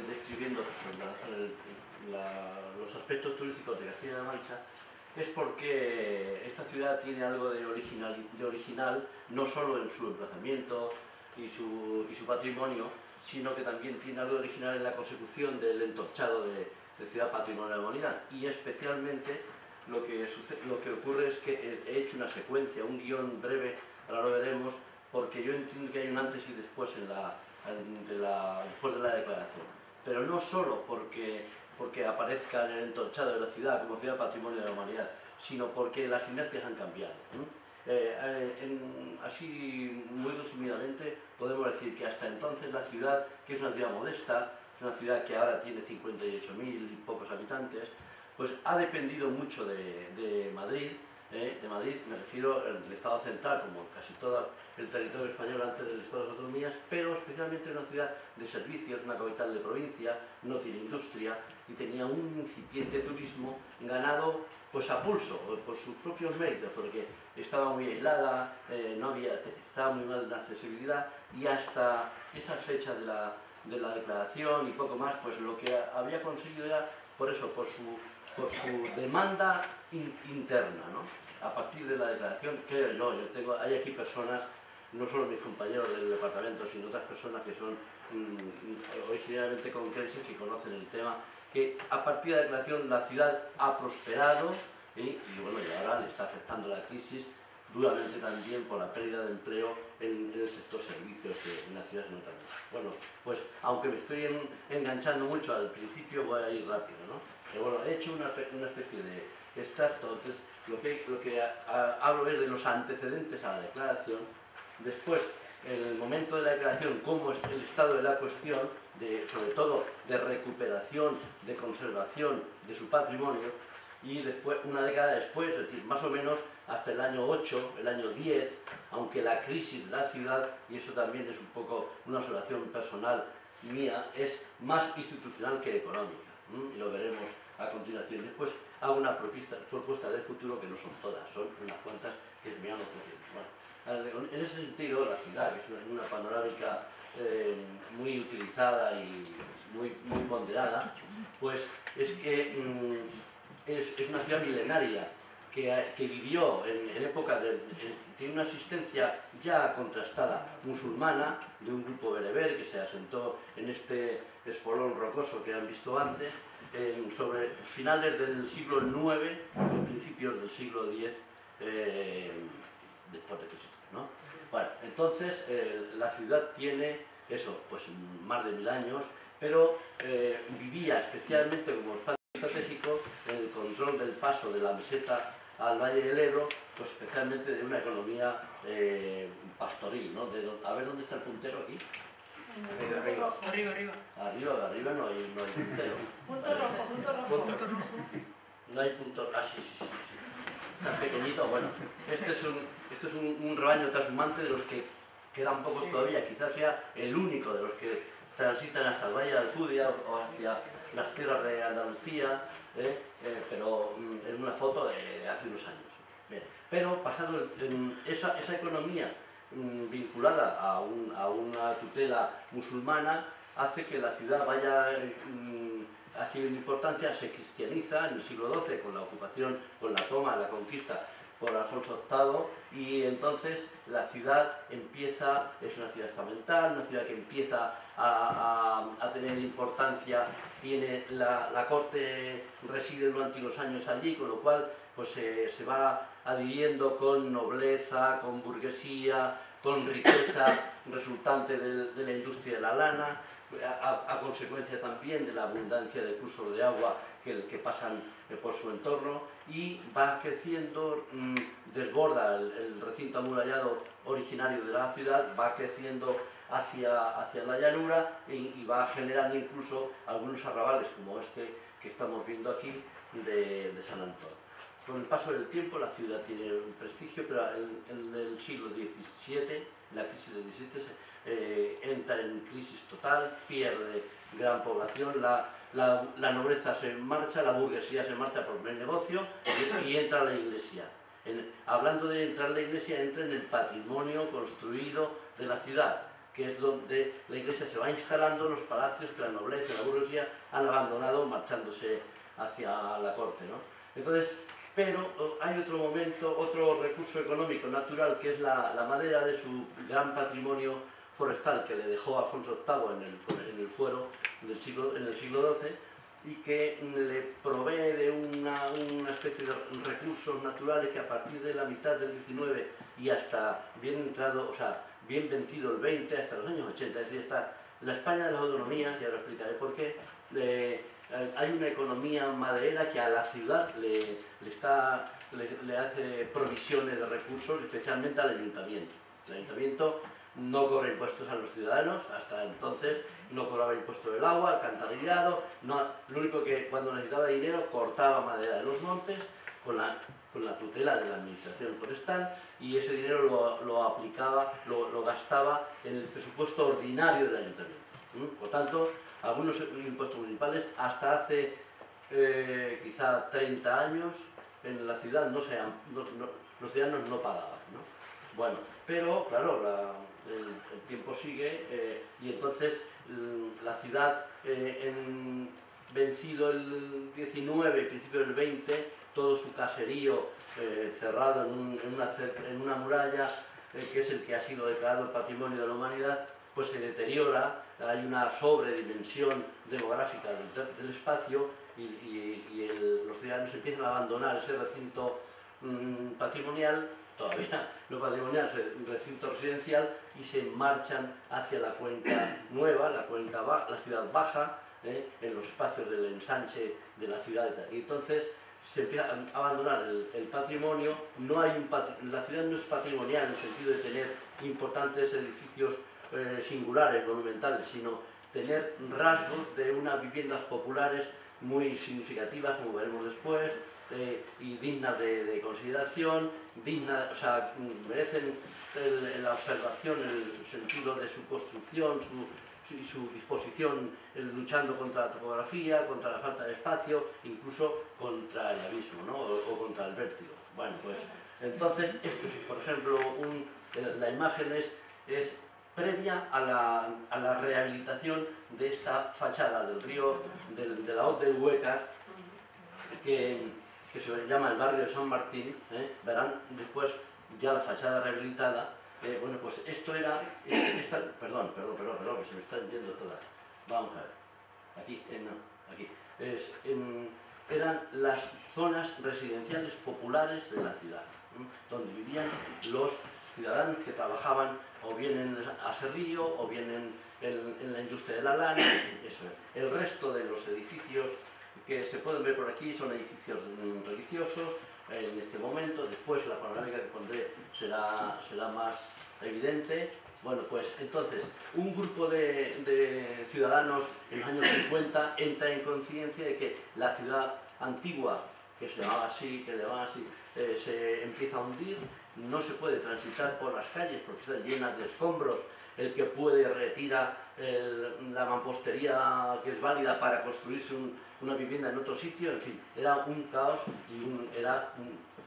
[SPEAKER 6] describiendo los aspectos turísticos de Castilla-La Mancha, es porque esta ciudad tiene algo de original, no solo en su emplazamiento y su patrimonio, sino que también tiene algo de original en la consecución del entorchado de Ciudad Patrimonio de la Humanidad. Y especialmente lo que ocurre es que he hecho una secuencia, un guión breve, ahora lo veremos, porque yo entiendo que hay un antes y después después de la declaración. Pero no solo porque aparezca en el entorchado de la ciudad como Ciudad Patrimonio de la Humanidad, sino porque las inercias han cambiado. Así, muy resumidamente, podemos decir que hasta entonces la ciudad, que es una ciudad modesta, es una ciudad que ahora tiene 58.000 y pocos habitantes, pues ha dependido mucho de Madrid, de Madrid, me refiero al Estado central, como casi todo el territorio español antes del Estado de las Autonomías, pero especialmente una ciudad de servicios, una capital de provincia, no tiene industria y tenía un incipiente turismo ganado pues a pulso, por sus propios méritos, porque estaba muy aislada, estaba muy mal de accesibilidad, y hasta esa fecha de la declaración y poco más, pues lo que había conseguido era, por eso, por su demanda interna, ¿no? A partir de la declaración, creo yo, hay aquí personas, no solo mis compañeros del departamento, sino otras personas que son originariamente concretas, que conocen el tema, que a partir de la declaración la ciudad ha prosperado y bueno, y ahora le está afectando la crisis duramente también por la pérdida de empleo en el sector servicios, que en la ciudad se nota mucho. Bueno, pues aunque me estoy enganchando mucho al principio, voy a ir rápido, ¿no? Pero bueno, he hecho una especie de extracto. Entonces, lo que hablo es de los antecedentes a la declaración, después, en el momento de la declaración, cómo es el estado de la cuestión, sobre todo de recuperación, de conservación de su patrimonio, y después, una década después, es decir, más o menos hasta el año 8, el año 10, aunque la crisis de la ciudad, y eso también es un poco una observación personal mía, es más institucional que económica, y lo veremos a continuación. Después hago una propuesta de futuro, que no son todas, son unas cuantas que me han ocurrido. Bueno, en ese sentido, la ciudad, que es una panorámica muy utilizada y muy ponderada, pues es que es una ciudad milenaria que vivió en época tiene una asistencia ya contrastada musulmana de un grupo bereber que se asentó en este espolón rocoso que han visto antes, sobre finales del siglo IX y principios del siglo X después de Cristo, ¿no? Bueno, entonces la ciudad tiene eso, pues más de 1000 años, pero vivía especialmente como espacio estratégico en el control del paso de la meseta al Valle del Ebro, pues especialmente de una economía pastoril, ¿no? A ver dónde está el puntero aquí. Arriba no hay puntero.
[SPEAKER 3] Punto rojo.
[SPEAKER 6] No hay punto. Ah, sí. Tan pequeñito, bueno. Este es un rebaño trashumante de los que quedan pocos todavía. Quizás sea el único de los que transitan hasta el Valle de Alcudia o hacia las tierras de Andalucía, pero en una foto de hace unos años. Bien. Pero pasado esa economía vinculada a una tutela musulmana, hace que la ciudad vaya adquiriendo importancia, se cristianiza en el siglo XII con la ocupación, con la toma, la conquista por Alfonso VIII, y entonces la ciudad empieza, es una ciudad estamental, una ciudad que empieza a tener importancia, tiene la corte reside durante unos años allí, con lo cual pues se va adhiriendo con nobleza, con burguesía, con riqueza resultante de la industria de la lana, a consecuencia también de la abundancia de cursos de agua que pasan por su entorno, y va creciendo, desborda el recinto amurallado originario de la ciudad, va creciendo hacia la llanura y va generando incluso algunos arrabales como este que estamos viendo aquí de San Antón. Con el paso del tiempo la ciudad tiene un prestigio, pero en el siglo XVII, la crisis del XVII, entra en crisis total, pierde gran población, la nobleza se marcha, la burguesía se marcha por el negocio y entra la iglesia. Hablando de entrar la iglesia, entra en el patrimonio construido de la ciudad, que es donde la iglesia se va instalando, los palacios que la nobleza y la burguesía han abandonado marchándose hacia la corte, ¿no? Entonces, pero hay otro momento, otro recurso económico natural, que es la madera de su gran patrimonio forestal que le dejó Alfonso VIII en el fuero en el siglo XII, y que le provee de una especie de recursos naturales que a partir de la mitad del XIX y hasta bien vencido el XX, hasta los años 80, es decir, hasta la España de las autonomías, y ahora explicaré por qué, hay una economía maderera que a la ciudad le hace provisiones de recursos, especialmente al ayuntamiento. El ayuntamiento no cobra impuestos a los ciudadanos, hasta entonces no cobraba impuesto del agua, alcantarillado, lo único que cuando necesitaba dinero cortaba madera de los montes con con la tutela de la administración forestal, y ese dinero lo gastaba en el presupuesto ordinario del ayuntamiento. Por tanto, algunos impuestos municipales hasta hace quizá 30 años en la ciudad los ciudadanos no pagaban, ¿no? Bueno, pero claro, el tiempo sigue y entonces la ciudad, vencido el 19, principio del 20, todo su caserío cerrado en una muralla, que es el que ha sido declarado Patrimonio de la Humanidad, pues se deteriora, hay una sobredimensión demográfica del espacio y los ciudadanos empiezan a abandonar ese recinto patrimonial, todavía no patrimonial, recinto residencial, y se marchan hacia la cuenca nueva, la ciudad baja, en los espacios del ensanche de la ciudad. Y entonces se empieza a abandonar el patrimonio. La ciudad no es patrimonial en el sentido de tener importantes edificios singulares, monumentales, sino tener rasgos de unas viviendas populares muy significativas, como veremos después, y dignas de consideración, merecen la observación, el sentido de su construcción, su disposición luchando contra la topografía, contra la falta de espacio, incluso contra el abismo, ¿no? o contra el vértigo. Bueno, pues entonces, por ejemplo, la imagen es previa a la rehabilitación de esta fachada del río, de la Hoz del Huécar, que se llama el barrio de San Martín. Verán después ya la fachada rehabilitada. Bueno, pues esto era... Perdón, que se me están yendo todas. Vamos a ver. Aquí, no, aquí. Eran las zonas residenciales populares de la ciudad, donde vivían los ciudadanos que trabajaban o bien en aserrío o bien en la industria de la lana. Eso es. El resto de los edificios que se pueden ver por aquí son edificios religiosos en este momento. Después la panorámica que pondré será más evidente. Bueno, pues entonces un grupo de ciudadanos en los años 50 entra en conciencia de que la ciudad antigua, que se llamaba así, se empieza a hundir. No se puede transitar por las calles porque están llenas de escombros. El que puede retira la mampostería que es válida para construirse una vivienda en otro sitio. En fin, era un caos y era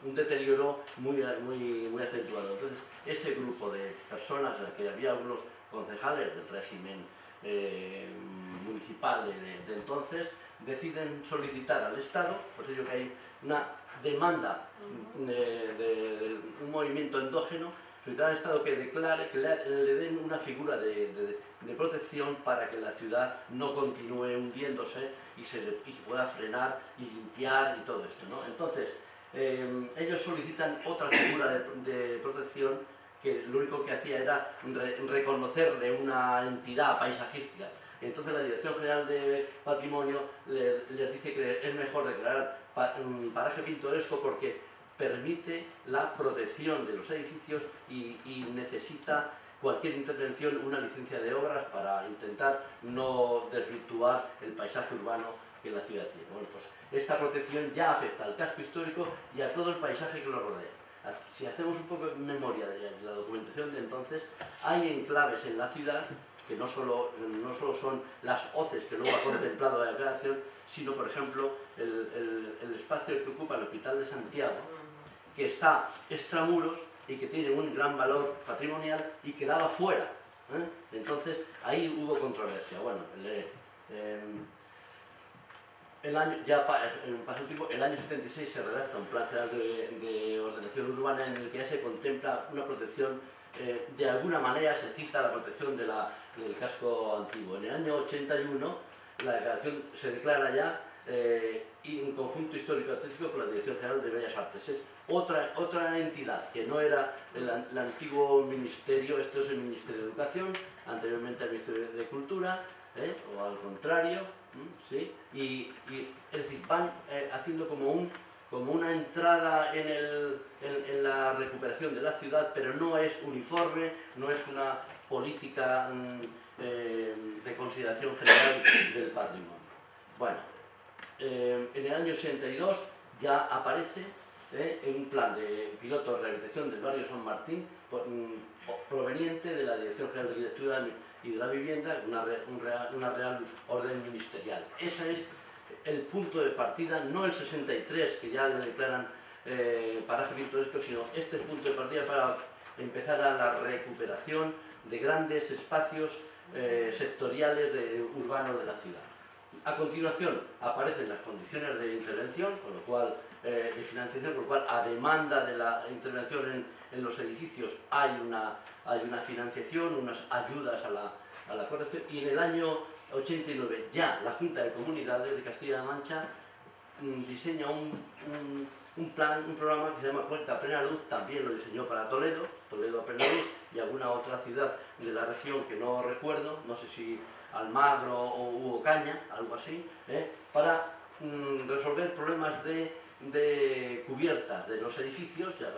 [SPEAKER 6] un deterioro muy acentuado. Entonces, ese grupo de personas, en la que había algunos concejales del régimen municipal de entonces, deciden solicitar al Estado, por ello que hay una demanda de un movimiento endógeno, solicitar al Estado que declare, que le den una figura de protección para que la ciudad no continúe hundiéndose y se pueda frenar y limpiar y todo esto, ¿no? Entonces, ellos solicitan otra figura de protección que lo único que hacía era reconocerle una entidad paisajística. Entonces la Dirección General de Patrimonio les dice que es mejor declarar un paraje pintoresco porque permite la protección de los edificios y necesita cualquier intervención una licencia de obras para intentar no desvirtuar el paisaje urbano que la ciudad tiene. Bueno, pues esta protección ya afecta al casco histórico y a todo el paisaje que lo rodea. Si hacemos un poco de memoria de la documentación de entonces, hay enclaves en la ciudad que no solo son las hoces que luego ha contemplado la declaración, sino, por ejemplo, el espacio que ocupa el Hospital de Santiago, que está extramuros y que tiene un gran valor patrimonial y quedaba fuera. Entonces, ahí hubo controversia. Bueno, el año 76 se redacta un plan general de ordenación urbana en el que ya se contempla una protección, de alguna manera se cita la protección del casco antiguo. En el año 81 la declaración se declara ya en conjunto histórico-artístico con la Dirección General de Bellas Artes. Es otra entidad que no era el antiguo ministerio. Esto es el Ministerio de Educación, anteriormente el Ministerio de Cultura, o al contrario, ¿sí? Y es decir, van haciendo como una entrada en la recuperación de la ciudad, pero no es uniforme, no es una política de consideración general del patrimonio. Bueno, en el año 82 ya aparece en un plan de piloto de rehabilitación del barrio San Martín proveniente de la Dirección General de Arquitectura y de la Vivienda, una real orden ministerial. Ese es el punto de partida, no el 63, que ya le declaran paraje pintoresco, sino este es el punto de partida para empezar a la recuperación de grandes espacios sectoriales urbanos de la ciudad. A continuación aparecen las condiciones de intervención, con lo cual, de financiación, con lo cual a demanda de la intervención en los edificios hay una financiación, unas ayudas a la corrección, y en el año 89 ya la Junta de Comunidades de Castilla-La Mancha diseña un programa que se llama Cuenca a Plena Luz, también lo diseñó para Toledo a Plena Luz y alguna otra ciudad de la región que no recuerdo, no sé si Almagro o Ocaña, algo así, para resolver problemas de cubiertas de los edificios. Ya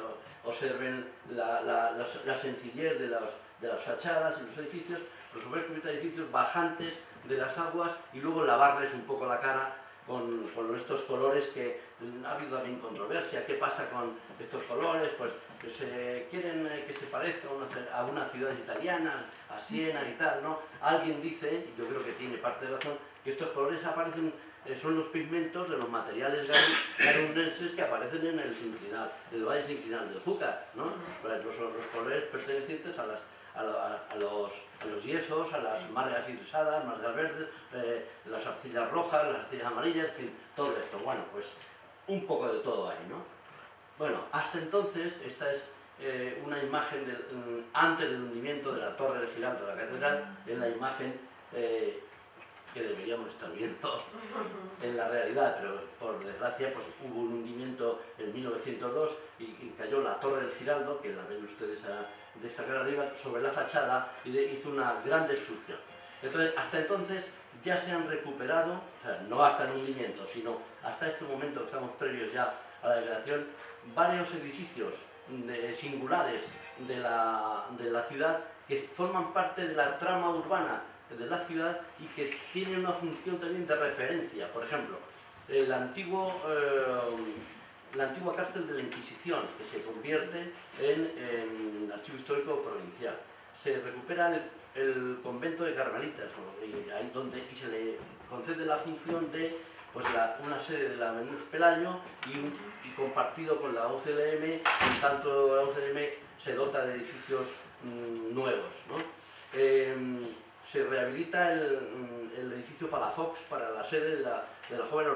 [SPEAKER 6] observen la sencillez de las fachadas y los edificios, resolver cubiertas de edificios bajantes de las aguas y luego lavarles un poco la cara con estos colores que ha habido también controversia. ¿Qué pasa con estos colores? Pues que se quieren que se parezca a una ciudad italiana, a Siena y tal, ¿no? Alguien dice, y yo creo que tiene parte de razón, que estos colores aparecen, son los pigmentos de los materiales garundenses que aparecen en el valle sinclinal del Júcar, ¿no? Son los colores pertenecientes a los yesos, a las margas irisadas, margas verdes, las arcillas rojas, las arcillas amarillas, en fin, todo esto. Bueno, pues un poco de todo ahí, ¿no? Bueno, hasta entonces, esta es una imagen antes del hundimiento de la torre del Giraldo de la catedral, es la imagen que deberíamos estar viendo en la realidad, pero por desgracia pues hubo un hundimiento en 1902 y cayó la torre del Giraldo, que la ven ustedes a destacar arriba, sobre la fachada y hizo una gran destrucción. Entonces, hasta entonces ya se han recuperado, o sea, no hasta el hundimiento, sino hasta este momento que estamos previos ya a la declaración, varios edificios singulares de la ciudad que forman parte de la trama urbana de la ciudad y que tienen una función también de referencia. Por ejemplo, la antigua cárcel de la Inquisición, que se convierte en archivo histórico provincial. Se recupera el convento de Carmelitas, y se le concede la función de pues una sede de la Menús Pelayo y compartido con la UCLM, en tanto la UCLM se dota de edificios nuevos, ¿no? Se rehabilita el edificio Palafox para la sede de la Joven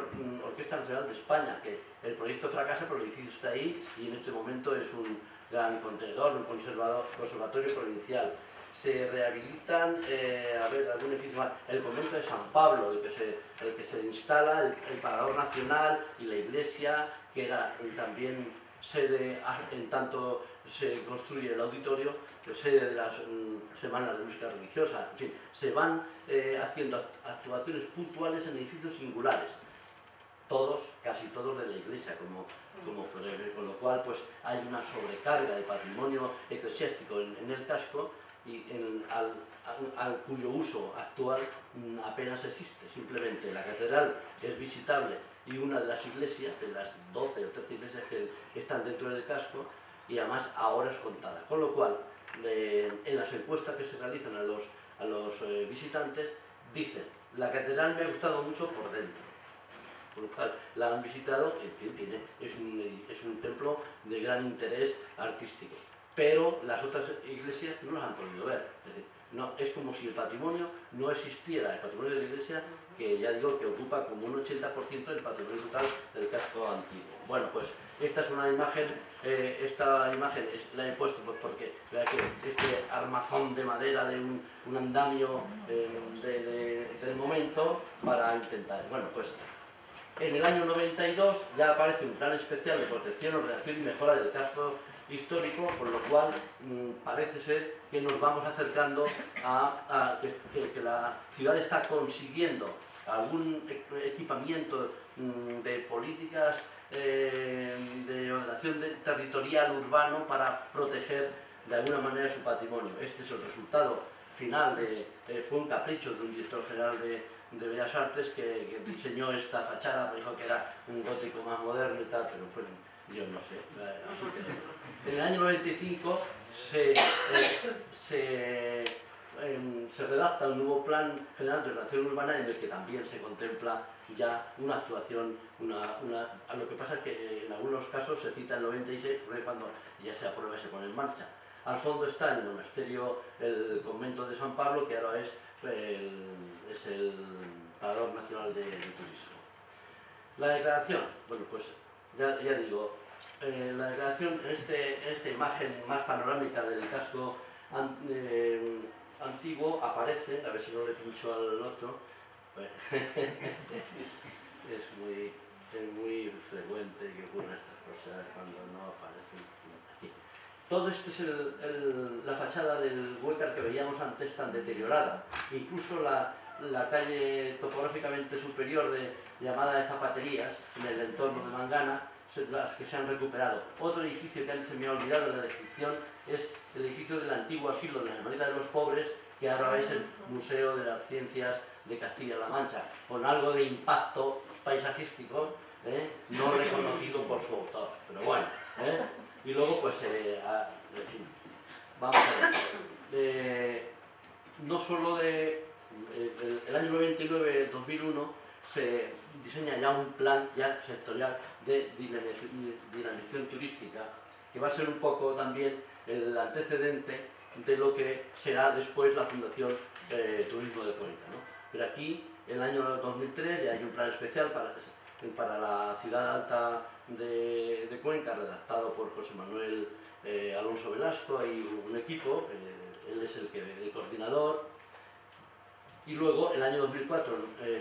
[SPEAKER 6] Orquesta Nacional de España, que el proyecto fracasa, pero el edificio está ahí y en este momento es un gran contenedor, un conservatorio provincial. Se rehabilitan, algún edificio más, el convento de San Pablo, el que se instala el Parador Nacional y la iglesia, que era también sede, en tanto se construye el auditorio, sede de las semanas de música religiosa. En fin, se van haciendo actuaciones puntuales en edificios singulares, casi todos de la iglesia, como podéis ver, con lo cual pues hay una sobrecarga de patrimonio eclesiástico en el casco y al cuyo uso actual apenas existe. Simplemente la catedral es visitable y una de las iglesias, de las 12 o 13 iglesias que están dentro del casco, y además a horas contadas. Con lo cual, en las encuestas que se realizan a los visitantes, dicen: la catedral me ha gustado mucho por dentro. Por lo cual la han visitado, en fin, es un templo de gran interés artístico. Pero las otras iglesias no las han podido ver. Es decir, no, es como si el patrimonio no existiera, el patrimonio de la iglesia, que ya digo que ocupa como un 80% del patrimonio total del casco antiguo. Bueno, pues esta es una imagen, la he puesto pues porque vea que este armazón de madera de un andamio del momento para intentar. Bueno, pues en el año 92 ya aparece un plan especial de protección, ordenación y mejora del casco histórico, con lo cual parece ser que nos vamos acercando a que la ciudad está consiguiendo algún equipamiento de políticas de ordenación territorial urbano para proteger de alguna manera su patrimonio. Este es el resultado final, fue un capricho de un director general de Bellas Artes que diseñó esta fachada, dijo que era un gótico más moderno y tal, pero yo no sé. En el año 95 se redacta un nuevo plan general de ordenación urbana en el que también se contempla ya una actuación, lo que pasa es que en algunos casos se cita el 96, porque cuando ya se aprueba y se pone en marcha. Al fondo está el monasterio, el convento de San Pablo, que ahora es el Parador Nacional de Turismo. La declaración, bueno, pues ya digo, la declaración en esta imagen más panorámica del casco antiguo aparece, a ver si no le pincho al otro, es muy frecuente que ocurran estas cosas cuando no aparecen aquí. Todo esto es la fachada del Huécar que veíamos antes tan deteriorada, incluso la calle topográficamente superior llamada de Zapaterías, en el entorno de Mangana, las que se han recuperado. Otro edificio que antes se me ha olvidado en la descripción es el edificio del antiguo asilo de la Hermandad de los Pobres, que ahora es el Museo de las Ciencias de Castilla-La Mancha, con algo de impacto paisajístico, no reconocido por su autor, pero bueno. Y luego, pues, en fin, vamos a ver. No solo el año 99-2001 se diseña ya un plan ya sectorial de dinamización turística, que va a ser un poco también el antecedente de lo que será después la Fundación Turismo de Cuenca, ¿no? Pero aquí, en el año 2003, ya hay un plan especial para la ciudad alta de Cuenca, redactado por José Manuel Alonso Velasco y un equipo, él es el coordinador. Y luego, en el año 2004,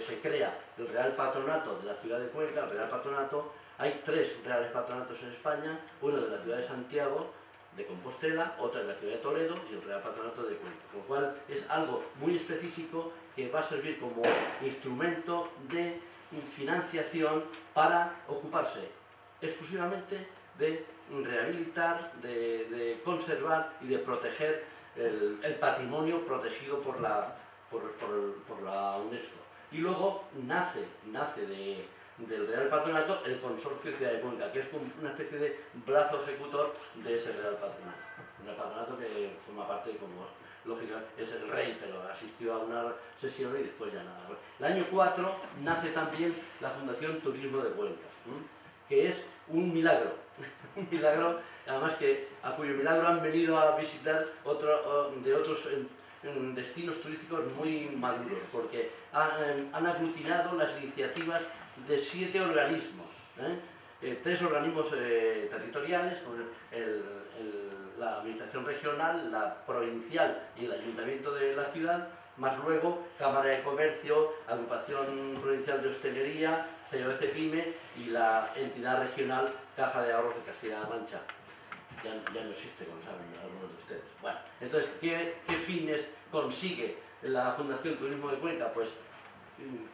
[SPEAKER 6] se crea el Real Patronato de la ciudad de Cuenca. El Real Patronato, hay 3 reales patronatos en España, uno de la ciudad de Santiago de Compostela, otra de la ciudad de Toledo y el Real Patronato de Cuenca. Con lo cual es algo muy específico que va a servir como instrumento de financiación para ocuparse exclusivamente de rehabilitar, de conservar y de proteger el patrimonio protegido por la UNESCO. Y luego nace del Real Patronato el Consorcio Ciudad de Cuenca, que es una especie de brazo ejecutor de ese Real Patronato. Un Real Patronato que forma parte, como lógica, es el rey, pero asistió a una sesión y después ya nada. El año 4 nace también la Fundación Turismo de Cuenca, que es un milagro, un milagro, además a cuyo milagro han venido a visitar de otros destinos turísticos muy maduros, porque han aglutinado las iniciativas de 7 organismos, 3 organismos territoriales, con la administración regional, la provincial y el ayuntamiento de la ciudad, más luego Cámara de Comercio, Agrupación Provincial de Hostelería, COECPYME y la entidad regional Caja de Ahorros de Castilla-La Mancha. Ya no existe, como saben algunos de ustedes. Bueno, entonces, ¿qué fines consigue la Fundación Turismo de Cuenca? Pues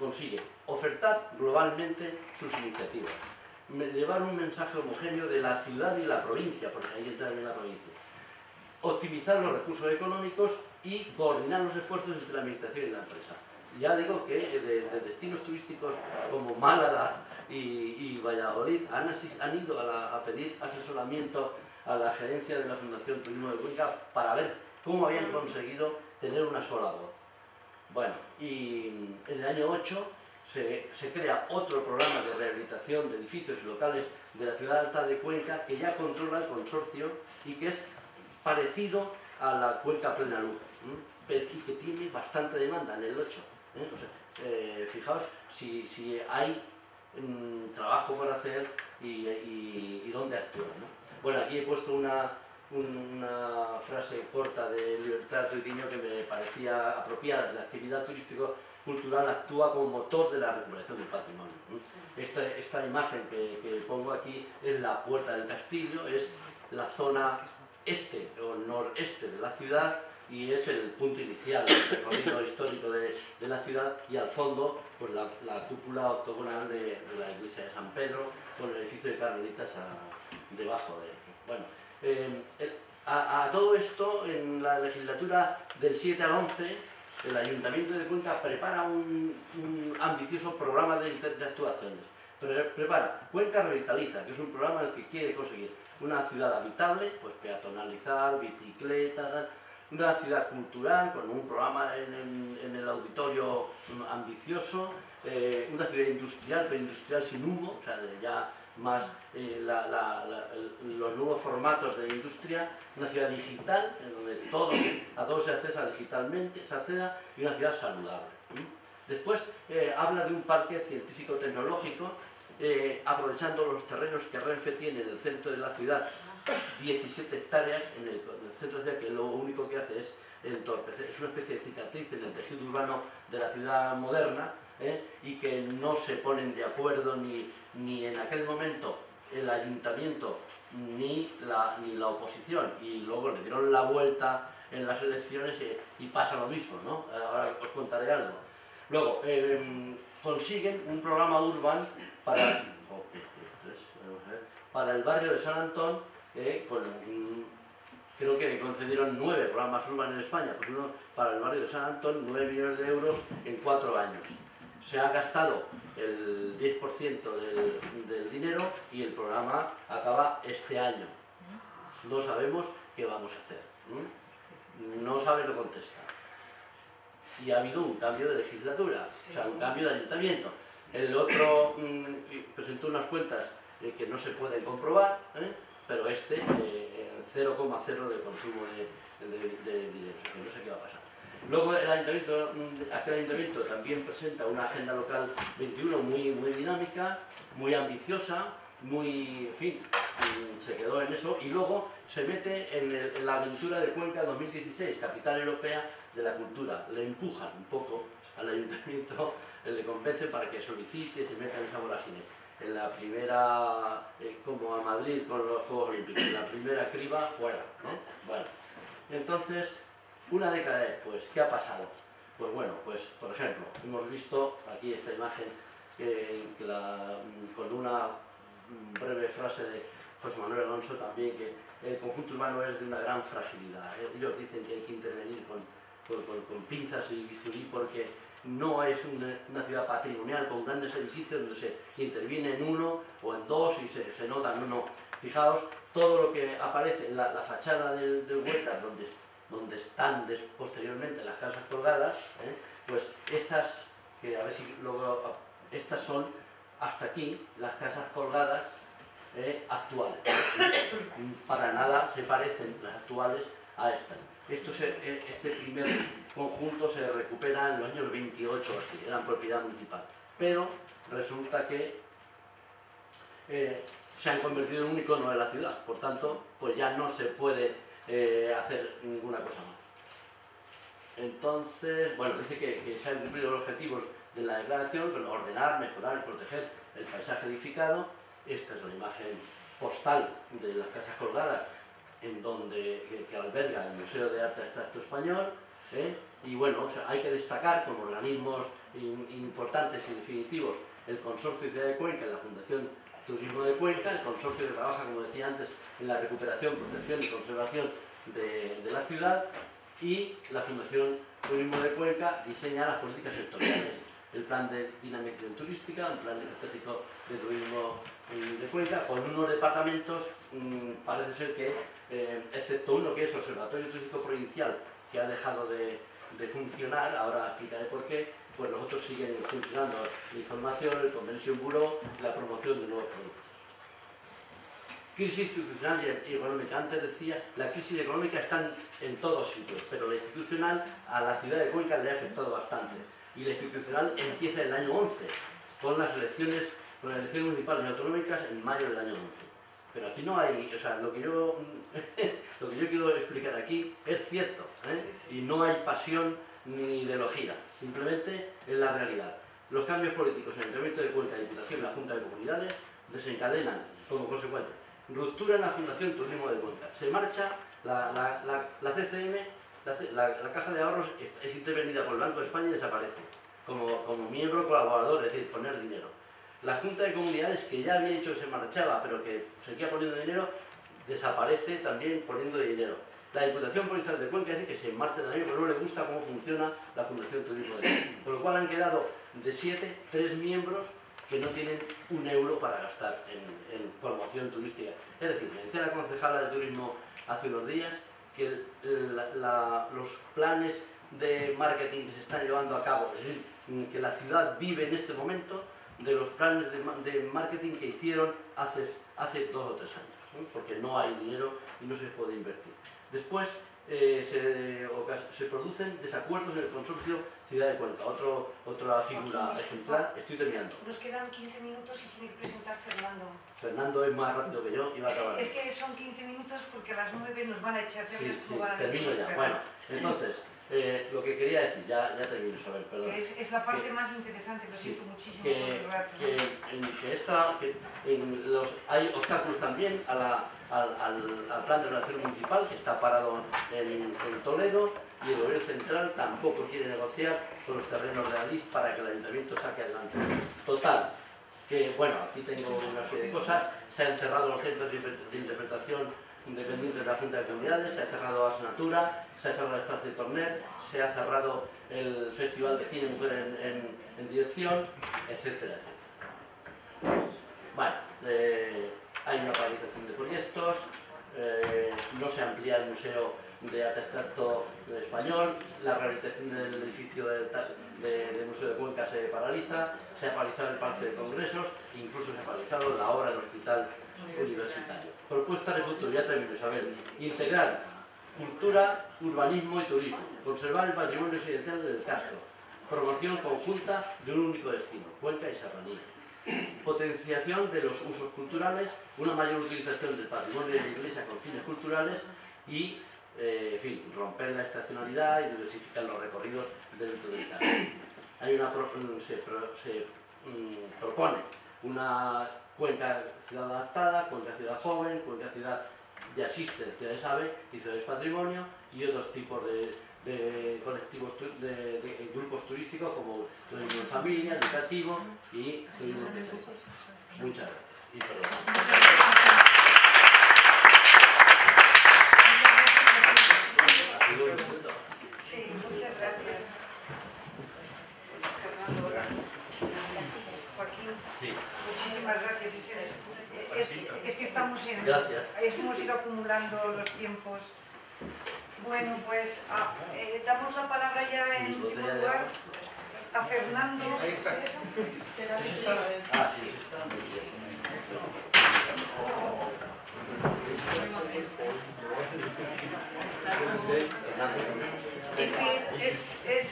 [SPEAKER 6] consigue ofertar globalmente sus iniciativas, llevar un mensaje homogéneo de la ciudad y la provincia, porque ahí entra también la provincia, optimizar los recursos económicos y coordinar los esfuerzos entre la administración y la empresa. Ya digo que de destinos turísticos como Málaga y Valladolid han ido a pedir asesoramiento a la gerencia de la Fundación Turismo de Cuenca para ver cómo habían conseguido tener una sola voz. Bueno, y en el año 8 se crea otro programa de rehabilitación de edificios y locales de la ciudad alta de Cuenca, que ya controla el consorcio y que es parecido a la Cuenca Plena Luz, y que tiene bastante demanda en el 8. O sea, fijaos si hay trabajo por hacer y dónde actuar, ¿no? Bueno, aquí he puesto una frase corta de Libertad Troitiño que me parecía apropiada. La actividad turístico-cultural actúa como motor de la recuperación del patrimonio. Esta imagen que pongo aquí es la Puerta del Castillo, es la zona este o noreste de la ciudad y es el punto inicial del recorrido histórico de la ciudad, y al fondo pues la cúpula octogonal de la iglesia de San Pedro con el edificio de Carmelitas debajo de... Bueno, a todo esto, en la legislatura del 7 al 11, el Ayuntamiento de Cuenca prepara un ambicioso programa de actuaciones. prepara Cuenca Revitaliza, que es un programa en el que quiere conseguir una ciudad habitable, pues peatonalizar, bicicleta, una ciudad cultural con un programa en el auditorio ambicioso, una ciudad industrial, pero industrial sin humo, o sea, ya más los nuevos formatos de la industria, una ciudad digital, en donde a todos se acceda digitalmente, y una ciudad saludable. Después habla de un parque científico-tecnológico, aprovechando los terrenos que Renfe tiene en el centro de la ciudad, 17 hectáreas en el centro de la ciudad, que lo único que hace es entorpecer, es una especie de cicatriz en el tejido urbano de la ciudad moderna, y que no se ponen de acuerdo ni en aquel momento el ayuntamiento ni la oposición, y luego le dieron la vuelta en las elecciones y pasa lo mismo, ¿no? Ahora os contaré algo. Luego, consiguen un programa urbano para el barrio de San Antón, creo que concedieron 9 programas urbanos en España, pues uno para el barrio de San Antón, 9 millones de euros en 4 años. Se ha gastado el 10% del dinero y el programa acaba este año. No sabemos qué vamos a hacer. No sabe lo contesta. Y ha habido un cambio de legislatura, o sea, un cambio de ayuntamiento. El otro presentó unas cuentas que no se pueden comprobar, pero 0,0 de consumo de dinero, o sea, que no sé qué va a pasar. Luego aquel ayuntamiento también presenta una agenda local 21 muy dinámica, muy ambiciosa, en fin, se quedó en eso, y luego se mete en la aventura de Cuenca 2016, capital europea de la cultura. Le empujan un poco al ayuntamiento, le convencen para que solicite, se meta en esa vorágine. En la primera, como a Madrid con los Juegos Olímpicos, en la primera criba fuera, ¿no? Bueno, entonces, una década después, ¿qué ha pasado? Pues bueno, pues por ejemplo, hemos visto aquí esta imagen con una breve frase de José Manuel Alonso también, que el conjunto urbano es de una gran fragilidad. Ellos dicen que hay que intervenir con pinzas y bisturí porque no es una ciudad patrimonial con grandes edificios donde se interviene en uno o en dos y se nota en uno. Fijaos, todo lo que aparece en la fachada del Huerta, donde están posteriormente las casas colgadas, pues esas, que a ver si luego, estas son hasta aquí las casas colgadas actuales. Para nada se parecen las actuales a estas. Este primer conjunto se recupera en los años 28, así, eran propiedad municipal. Pero resulta que se han convertido en un icono de la ciudad, por tanto, pues ya no se puede hacer ninguna cosa más. Entonces, bueno, dice que se han cumplido los objetivos de la declaración, con ordenar, mejorar y proteger el paisaje edificado. Esta es la imagen postal de las casas colgadas que alberga el Museo de Arte Abstracto Español, y bueno, o sea, hay que destacar como organismos importantes y definitivos el Consorcio de Ciudad de Cuenca, la Fundación Turismo de Cuenca, el consorcio que trabaja, como decía antes, en la recuperación, protección y conservación de la ciudad, y la Fundación Turismo de Cuenca diseña las políticas sectoriales. El plan de dinamización turística, el plan estratégico de turismo de Cuenca, con unos departamentos, parece ser que, excepto uno que es Observatorio Turístico Provincial, que ha dejado de funcionar, ahora explicaré por qué, pues los otros siguen funcionando, la información, el Convention Bureau, la promoción de nuevos productos. Crisis institucional y económica. Antes decía, la crisis económica está en todos sitios, pero la institucional a la ciudad de Cuenca le ha afectado bastante. Y la institucional empieza en el año 11, con las elecciones municipales y autonómicas en mayo del año 11. Pero aquí no hay, o sea, lo que yo quiero explicar aquí es cierto, y no hay pasión ni ideología, simplemente es la realidad. Los cambios políticos en el Ayuntamiento de Cuenca, la Diputación y la Junta de Comunidades desencadenan como consecuencia ruptura en la Fundación Turismo de Cuenca. Se marcha la CCM, la Caja de Ahorros es intervenida por el Banco de España y desaparece como miembro colaborador, es decir, poner dinero. La Junta de Comunidades, que ya había dicho que se marchaba, pero que seguía poniendo dinero, desaparece también poniendo dinero. La Diputación Provincial de Cuenca dice que se marcha también, pero no le gusta cómo funciona la Fundación Turismo de Cuenca. Por lo cual han quedado de 7, 3 miembros que no tienen un euro para gastar en promoción turística. Es decir, me decía la concejala de turismo hace unos días que los planes de marketing que se están llevando a cabo, es decir, que la ciudad vive en este momento de los planes de marketing que hicieron hace 2 o 3 años, ¿no? Porque no hay dinero y no se puede invertir. Después se producen desacuerdos en el consorcio Ciudad de Cuenca, otra figura ejemplar. Estoy terminando.
[SPEAKER 1] Nos quedan 15 minutos y tiene que presentar Fernando.
[SPEAKER 6] Fernando es más rápido que yo y va a acabar.
[SPEAKER 1] Es que son 15 minutos porque a las 9 nos van a echar.
[SPEAKER 6] Sí, termino ya. Bueno, entonces, lo que quería decir, ya termino, Isabel, perdón.
[SPEAKER 1] Es la parte más interesante, lo siento muchísimo por el rato. Hay obstáculos también al plan de relación municipal que está parado en Toledo, y el gobierno central tampoco quiere negociar con los terrenos de Adif para que el ayuntamiento saque adelante. Total, que bueno, aquí tengo una serie de cosas. Se han cerrado los centros de interpretación independientes de la Junta de Comunidades, se ha cerrado Asnatura, se ha cerrado el espacio de Torner, se ha cerrado el Festival de Cine Mujer en Dirección, etcétera, etcétera. Bueno, hay una paralización de proyectos, no se amplía el Museo de Artefacto Español, la rehabilitación del edificio del Museo de Cuenca se paraliza, se ha paralizado el Palacio de Congresos, incluso se ha paralizado la obra del Hospital Universitario. Propuestas de futuro, ya termino, Isabel. Integrar cultura, urbanismo y turismo. Conservar el patrimonio residencial del casco. Promoción conjunta de un único destino, Cuenca y Serranía. Potenciación de los usos culturales, una mayor utilización del patrimonio de la Iglesia con fines culturales y, en fin, romper la estacionalidad y diversificar los recorridos dentro del casco. Se propone una Cuenca ciudad adaptada, Cuenca ciudad joven, Cuenca ciudad de asisten, ciudades AVE y ciudades patrimonio, y otros tipos de colectivos, de grupos turísticos como turismo en familia, educativo y turismo en empresa. Muchas gracias. Y perdón. Sí, muchas gracias. Fernando, Joaquín,
[SPEAKER 6] Sí.
[SPEAKER 1] muchísimas gracias. Es que estamos
[SPEAKER 6] Gracias.
[SPEAKER 1] hemos ido acumulando los tiempos. Bueno, pues damos la palabra ya en primer lugar a Fernando.
[SPEAKER 6] Ah, sí.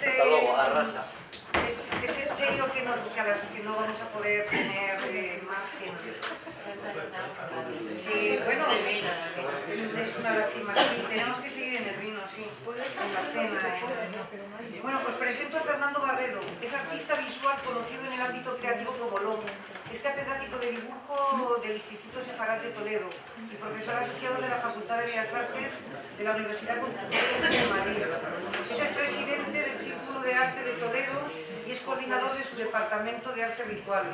[SPEAKER 6] Hasta luego, arrasa.
[SPEAKER 1] Es en serio que no vamos a poder tener margen. Sí, bueno, es una lástima, sí, tenemos que seguir en el vino, sí, en la cena. Bueno, pues presento a Fernando Barredo, es artista visual conocido en el ámbito creativo como Lobo, es catedrático de dibujo del Instituto Sefarad de Toledo y profesor asociado de la Facultad de Bellas Artes de la Universidad Complutense de Madrid. Es el presidente del Círculo de Arte de Toledo y es coordinador de su departamento de arte ritual,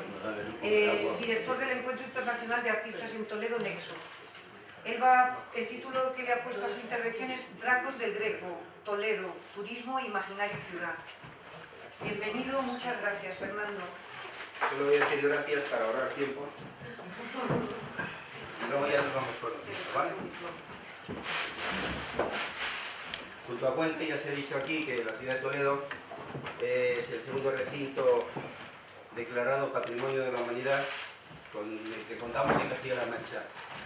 [SPEAKER 1] director del Encuentro Internacional de Artistas en Toledo, Nexo. El título que le ha puesto a su intervención es Dracos del Greco, Toledo, Turismo, Imaginario y Ciudad. Bienvenido, muchas gracias, Fernando.
[SPEAKER 7] Solo voy a decir gracias para ahorrar tiempo y luego ya nos vamos por el tiempo, ¿vale? Junto a Puente ya se ha dicho aquí que la ciudad de Toledo es el segundo recinto declarado Patrimonio de la Humanidad con el que contamos en Castilla-La Mancha.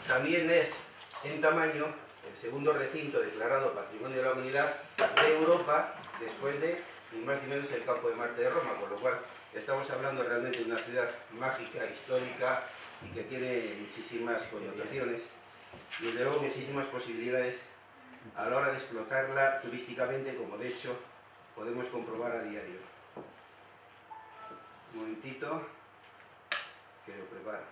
[SPEAKER 7] También es en tamaño el segundo recinto declarado Patrimonio de la Humanidad de Europa, después de ni más ni menos el Campo de Marte de Roma, con lo cual estamos hablando realmente de una ciudad mágica, histórica y que tiene muchísimas connotaciones y desde luego muchísimas posibilidades a la hora de explotarla turísticamente, como de hecho podemos comprobar a diario. Un momentito, que lo preparo.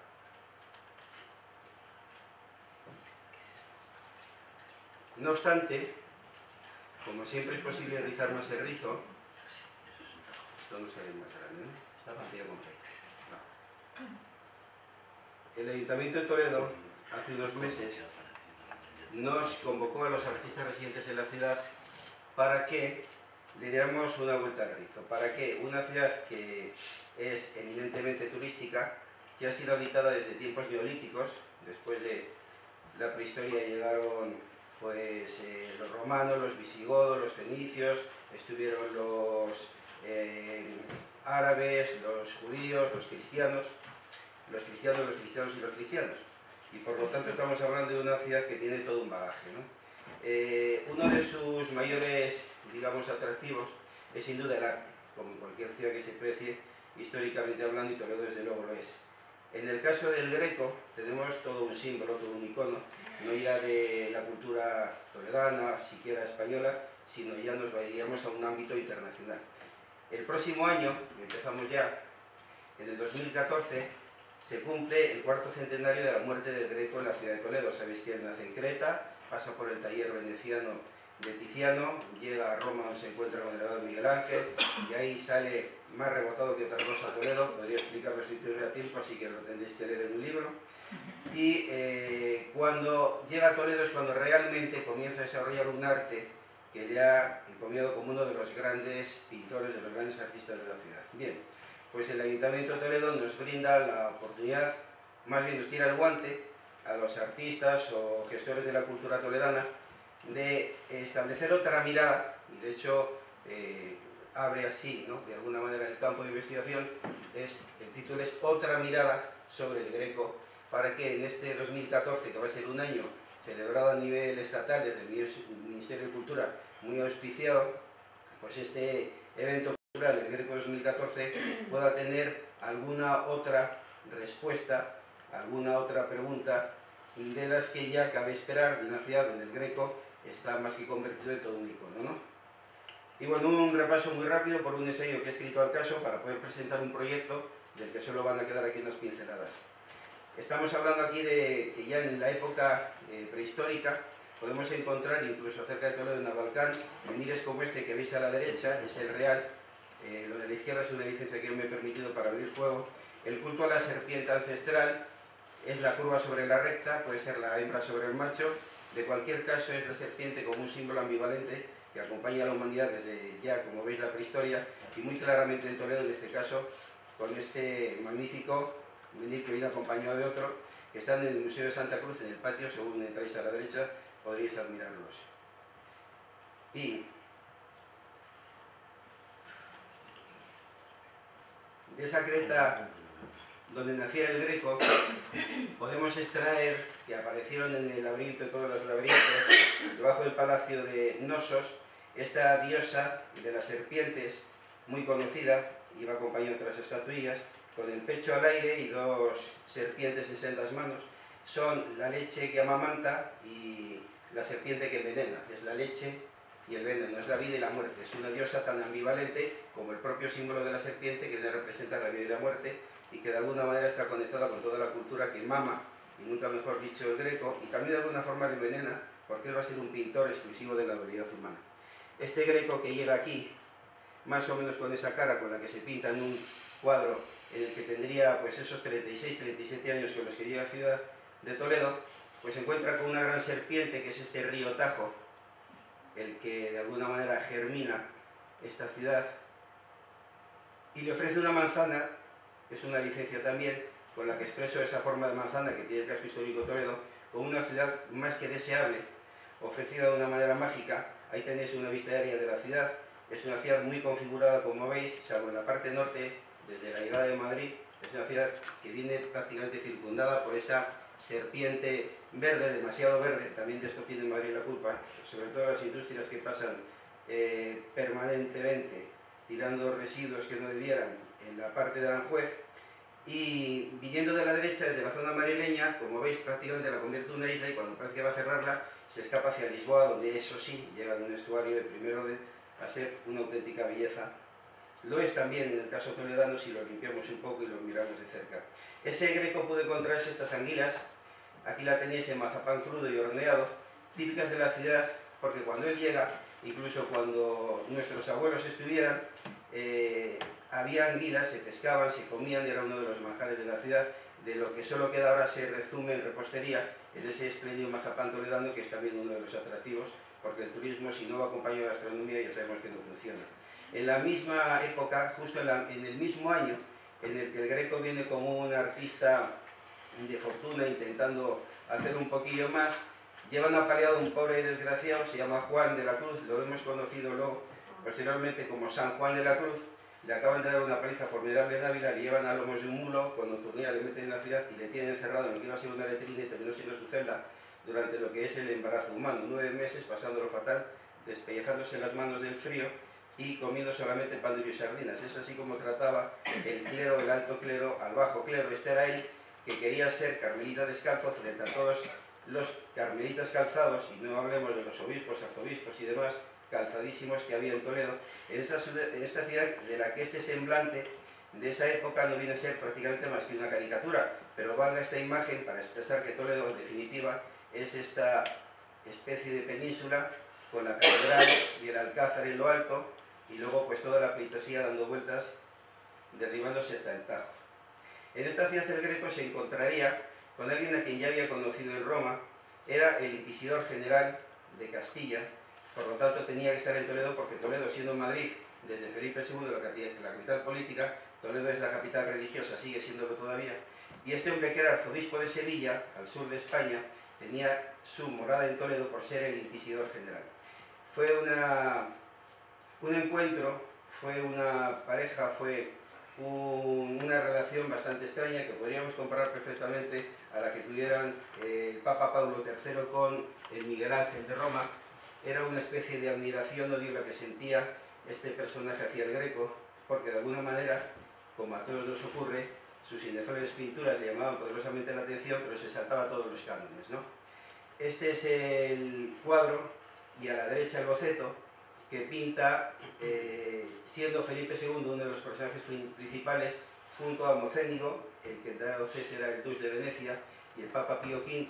[SPEAKER 7] No obstante, como siempre es posible rizar más el rizo, esto no sale más grande, ¿no? Está vacía completa. No. El Ayuntamiento de Toledo, hace unos meses, nos convocó a los artistas residentes en la ciudad para que le diéramos una vuelta al rizo. ¿Para qué? Una ciudad que es eminentemente turística, que ha sido habitada desde tiempos neolíticos. Después de la prehistoria llegaron pues, los romanos, los visigodos, los fenicios, estuvieron los árabes, los judíos, los cristianos y los cristianos. Y por lo tanto estamos hablando de una ciudad que tiene todo un bagaje, ¿no? Uno de sus mayores, digamos, atractivos es sin duda el arte, como en cualquier ciudad que se precie, históricamente hablando, y Toledo desde luego lo es. En el caso del Greco tenemos todo un símbolo, todo un icono, no ya de la cultura toledana, siquiera española, sino ya nos iríamos a un ámbito internacional. El próximo año, empezamos ya, en el 2014, se cumple el cuarto centenario de la muerte del Greco en la ciudad de Toledo. Sabéis que él nace en Creta, pasa por el taller veneciano de Tiziano, llega a Roma donde se encuentra con el abad Miguel Ángel, y ahí sale más rebotado que otra cosa a Toledo. Podría explicarlo si tuviera tiempo, así que lo tendréis que leer en un libro. Y cuando llega a Toledo es cuando realmente comienza a desarrollar un arte que le ha encomiado como uno de los grandes pintores, de los grandes artistas de la ciudad. Bien, pues el Ayuntamiento de Toledo nos brinda la oportunidad, más bien nos tira el guante a los artistas o gestores de la cultura toledana, de establecer otra mirada, y de hecho abre así, ¿no?, de alguna manera el campo de investigación. El título es Otra mirada sobre el Greco, para que en este 2014, que va a ser un año celebrado a nivel estatal desde el Ministerio de Cultura, muy auspiciado, pues este evento cultural, el Greco 2014, pueda tener alguna otra respuesta, alguna otra pregunta, de las que ya cabe esperar de una ciudad donde el Greco está más que convertido en todo un icono, ¿no? Y bueno, un repaso muy rápido por un ensayo que he escrito al caso para poder presentar un proyecto del que solo van a quedar aquí unas pinceladas. Estamos hablando aquí de que ya en la época prehistórica podemos encontrar, incluso cerca de Toledo, en Navalcán, menires como este que veis a la derecha, es el real. Lo de la izquierda es una licencia que yo me he permitido para abrir fuego. El culto a la serpiente ancestral es la curva sobre la recta, puede ser la hembra sobre el macho. De cualquier caso, es la serpiente como un símbolo ambivalente que acompaña a la humanidad desde ya, como veis, la prehistoria, y muy claramente en Toledo, en este caso, con este magnífico menhir que viene acompañado de otro, que están en el Museo de Santa Cruz, en el patio. Según entráis a la derecha, podréis admirarlos. Y de esa creta donde naciera el Greco, podemos extraer que aparecieron en el laberinto de todos los laberintos, debajo del palacio de Nosos, esta diosa de las serpientes, muy conocida, iba acompañada de otras estatuillas, con el pecho al aire y dos serpientes en sendas manos. Son la leche que amamanta y la serpiente que envenena. Es la leche y el veneno, es la vida y la muerte. Es una diosa tan ambivalente como el propio símbolo de la serpiente, que le representa la vida y la muerte, y que de alguna manera está conectada con toda la cultura que mama, y nunca mejor dicho, el Greco, y también de alguna forma le envenena, porque él va a ser un pintor exclusivo de la dualidad humana. Este Greco que llega aquí, más o menos con esa cara con la que se pinta en un cuadro en el que tendría pues esos 36, 37 años con los que llega a la ciudad de Toledo, pues se encuentra con una gran serpiente, que es este río Tajo, el que de alguna manera germina esta ciudad, y le ofrece una manzana, que es una licencia también, con la que expreso esa forma de manzana que tiene el casco histórico Toledo, con una ciudad más que deseable, ofrecida de una manera mágica. Ahí tenéis una vista aérea de la ciudad. Es una ciudad muy configurada, como veis, salvo en la parte norte, desde la llegada de Madrid. Es una ciudad que viene prácticamente circundada por esa serpiente verde, demasiado verde. También de esto tiene Madrid la culpa, sobre todo las industrias que pasan permanentemente tirando residuos que no debieran en la parte de Aranjuez. Y viniendo de la derecha, desde la zona madrileña, como veis, prácticamente la convierte en una isla, y cuando parece que va a cerrarla, se escapa hacia Lisboa, donde eso sí, llega en un estuario de primer orden a ser una auténtica belleza. Lo es también en el caso toledano si lo limpiamos un poco y lo miramos de cerca. Ese Greco pudo encontrarse estas anguilas, aquí la tenéis en mazapán crudo y horneado, típicas de la ciudad, porque cuando él llega, incluso cuando nuestros abuelos estuvieran, había anguilas, se pescaban, se comían, era uno de los manjares de la ciudad. De lo que solo queda ahora se resume en repostería, en ese espléndido mazapán toledano, que es también uno de los atractivos, porque el turismo, si no va acompañado de gastronomía, ya sabemos que no funciona. En la misma época, justo en el mismo año en el que el Greco viene como un artista de fortuna intentando hacer un poquillo más, llevan apaleado un pobre desgraciado, se llama Juan de la Cruz, lo hemos conocido luego posteriormente como San Juan de la Cruz. Le acaban de dar una paliza formidable en Ávila, le llevan a lomos de un mulo, con nocturnidad le meten en la ciudad y le tienen encerrado en lo que iba a ser una letrina y terminó siendo su celda durante lo que es el embarazo humano, 9 meses pasándolo fatal, despellejándose las manos del frío y comiendo solamente pan duro y sardinas. Es así como trataba el clero, el alto clero, al bajo clero. Este era él que quería ser carmelita descalzo frente a todos los carmelitas calzados, y no hablemos de los obispos, arzobispos y demás calzadísimos que había en Toledo, en esta ciudad de la que este semblante de esa época no viene a ser prácticamente más que una caricatura, pero valga esta imagen para expresar que Toledo, en definitiva, es esta especie de península con la catedral y el alcázar en lo alto, y luego pues toda la pleitesía dando vueltas, derribándose hasta el Tajo. En esta ciudad el Greco se encontraría con alguien a quien ya había conocido en Roma, era el inquisidor general de Castilla. Por lo tanto tenía que estar en Toledo porque Toledo, siendo Madrid desde Felipe II la capital política, Toledo es la capital religiosa, sigue siéndolo todavía, y este hombre, que era arzobispo de Sevilla, al sur de España, tenía su morada en Toledo por ser el inquisidor general. Fue un encuentro, fue una pareja, fue una relación bastante extraña que podríamos comparar perfectamente a la que tuvieran el Papa Pablo III con el Miguel Ángel de Roma. Era una especie de admiración, odio, la que sentía este personaje hacia el Greco, porque de alguna manera, como a todos nos ocurre, sus inefable pinturas le llamaban poderosamente la atención, pero se saltaba todos los cánones, ¿no? Este es el cuadro, y a la derecha el boceto, que pinta, siendo Felipe II uno de los personajes principales, junto a Mocénigo, el que entonces era el duque de Venecia, y el Papa Pío V,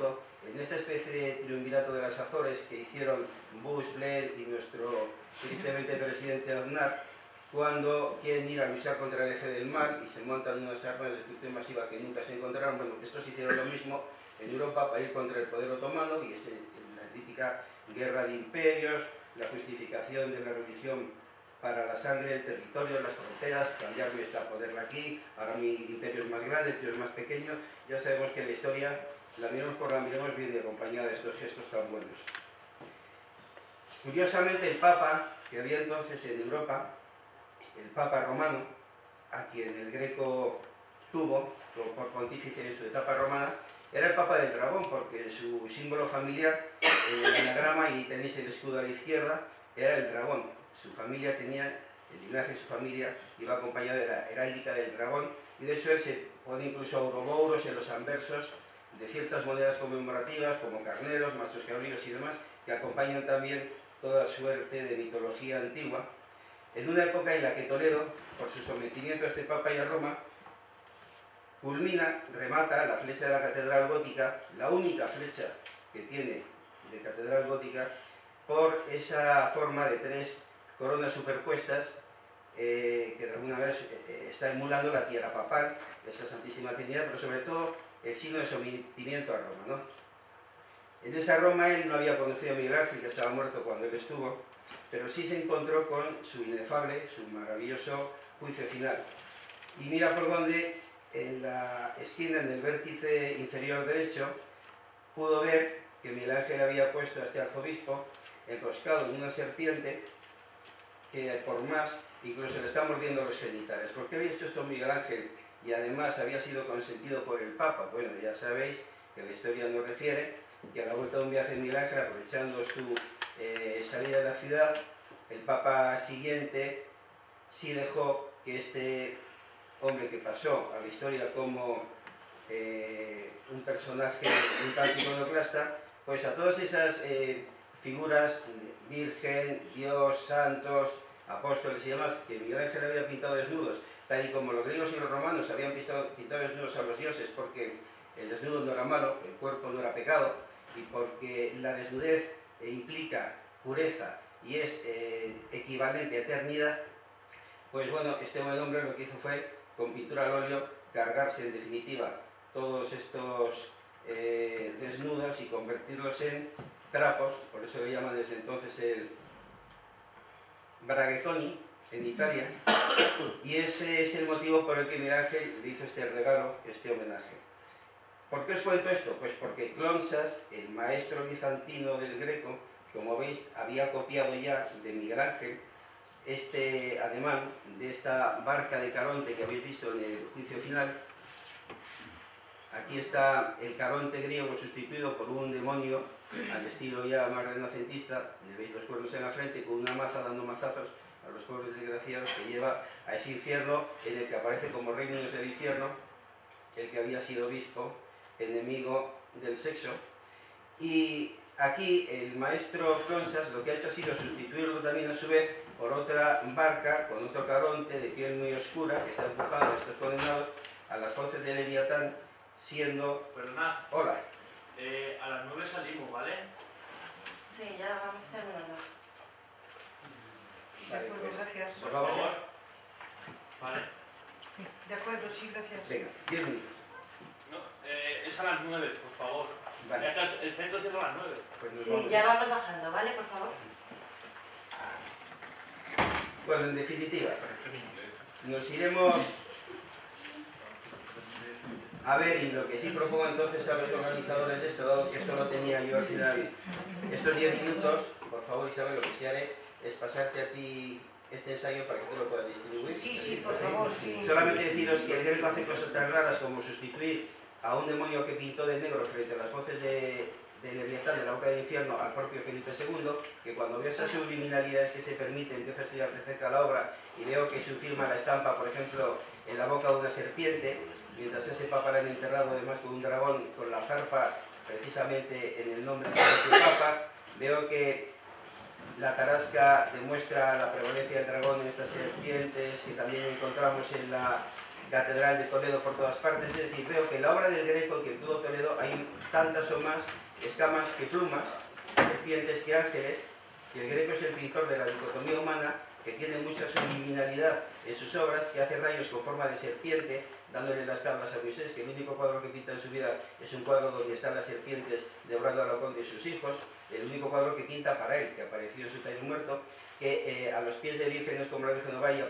[SPEAKER 7] en esa especie de triunvirato de las Azores que hicieron Bush, Blair y nuestro tristemente presidente Aznar, cuando quieren ir a luchar contra el eje del mal y se montan unas armas de destrucción masiva que nunca se encontraron. Bueno, estos hicieron lo mismo en Europa para ir contra el poder otomano, y es la típica guerra de imperios, la justificación de la religión para la sangre, el territorio, las fronteras, cambiarme esta poderla aquí, ahora mi imperio es más grande, el tuyo es más pequeño. Ya sabemos que la historia, la miremos por la miremos, viene acompañada de estos gestos tan buenos. Curiosamente, el Papa que había entonces en Europa, el Papa romano, a quien el Greco tuvo por pontífice en su etapa romana, era el Papa del Dragón, porque su símbolo familiar, el anagrama, y tenéis el escudo a la izquierda, era el dragón. Su familia tenía, el linaje de su familia iba acompañado de la heráldica del dragón, y de eso él se pone incluso aurobouros en los anversos de ciertas monedas conmemorativas, como carneros, mastros cabríos y demás, que acompañan también toda suerte de mitología antigua, en una época en la que Toledo, por su sometimiento a este Papa y a Roma, culmina, remata la flecha de la catedral gótica, la única flecha que tiene de catedral gótica, por esa forma de 3 coronas superpuestas, que de alguna manera está emulando la tierra papal, esa Santísima Trinidad, pero sobre todo el signo de sometimiento a Roma, ¿no? En esa Roma él no había conocido a Miguel Ángel, que estaba muerto cuando él estuvo, pero sí se encontró con su inefable, su maravilloso juicio final. Y mira por dónde, en la esquina, en el vértice inferior derecho, pudo ver que Miguel Ángel había puesto a este arzobispo enroscado en una serpiente que, por más, incluso le está mordiendo los genitales. ¿Por qué había hecho esto Miguel Ángel? Y además había sido consentido por el Papa. Bueno, ya sabéis que la historia nos refiere que a la vuelta de un viaje de Miguel Ángel, aprovechando su salida de la ciudad, el Papa siguiente sí dejó que este hombre, que pasó a la historia como un personaje un tanto iconoclasta, pues a todas esas figuras, Virgen, Dios, santos, apóstoles y demás, que Miguel Ángel había pintado desnudos, tal y como los griegos y los romanos habían pintado desnudos a los dioses, porque el desnudo no era malo, el cuerpo no era pecado, y porque la desnudez implica pureza y es equivalente a eternidad. Pues bueno, este buen hombre lo que hizo fue, con pintura al óleo, cargarse en definitiva todos estos desnudos y convertirlos en trapos, por eso lo llaman desde entonces el Braghetoni en Italia, y ese es el motivo por el que Miguel Ángel le hizo este regalo, este homenaje. ¿Por qué os cuento esto? Pues porque Clonsas, el maestro bizantino del Greco, como veis, había copiado ya de Miguel Ángel este ademán de esta barca de Caronte que habéis visto en el juicio final. Aquí está el Caronte griego sustituido por un demonio al estilo ya más renacentista, le veis los cuernos en la frente con una maza dando mazazos a los pobres desgraciados, que lleva a ese infierno en el que aparece como rey niños del infierno el que había sido obispo, enemigo del sexo. Y aquí el maestro Clonsas lo que ha hecho ha sido sustituirlo también a su vez por otra barca con otro Caronte de piel muy oscura que está empujando a estos condenados a las fauces de Leviatán, siendo...
[SPEAKER 2] Perdonad.
[SPEAKER 7] Hola.
[SPEAKER 2] A las 9 salimos, ¿vale?
[SPEAKER 3] Sí, ya vamos a hacer una.
[SPEAKER 1] De acuerdo,
[SPEAKER 7] pues,
[SPEAKER 1] gracias.
[SPEAKER 7] Por favor.
[SPEAKER 2] Vale.
[SPEAKER 1] De acuerdo, sí, gracias.
[SPEAKER 7] Venga, 10 minutos.
[SPEAKER 2] No, es a las 9, por favor.
[SPEAKER 7] Vale.
[SPEAKER 2] Es que el centro cierra a las 9.
[SPEAKER 7] Pues nos
[SPEAKER 3] Sí,
[SPEAKER 7] vamos.
[SPEAKER 3] ya vamos bajando, ¿vale? Por favor.
[SPEAKER 7] Bueno, en definitiva, nos iremos a ver, y lo que sí propongo entonces a los organizadores de esto, dado que solo tenía yo al final estos 10 minutos, por favor Isabel, lo que sí haré es pasarte a ti este ensayo para que tú lo puedas distribuir.
[SPEAKER 1] Sí, por favor, sí.
[SPEAKER 7] Solamente deciros que el Greco hace cosas tan raras como sustituir a un demonio que pintó de negro frente a las fauces de Leviatán, de la boca del infierno, al propio Felipe II, que cuando veo esas subliminalidades que se permiten, empiezo a estudiar de cerca la obra y veo que su firma la estampa, por ejemplo, en la boca de una serpiente, mientras ese papa era enterrado además con un dragón con la zarpa precisamente en el nombre de ese papa. Veo que la tarasca demuestra la prevalencia del dragón en estas serpientes, que también encontramos en la Catedral de Toledo por todas partes. Es decir, veo que en la obra del Greco, que en todo Toledo, hay tantas o más escamas que plumas, serpientes que ángeles, que el Greco es el pintor de la dicotomía humana, que tiene mucha subliminalidad en sus obras, que hace rayos con forma de serpiente, dándole las tablas a Moisés, que el único cuadro que pinta en su vida es un cuadro donde están las serpientes devorando a Laoconte y sus hijos, el único cuadro que pinta para él, que apareció en su taller muerto, que a los pies de vírgenes como la Virgen Novaya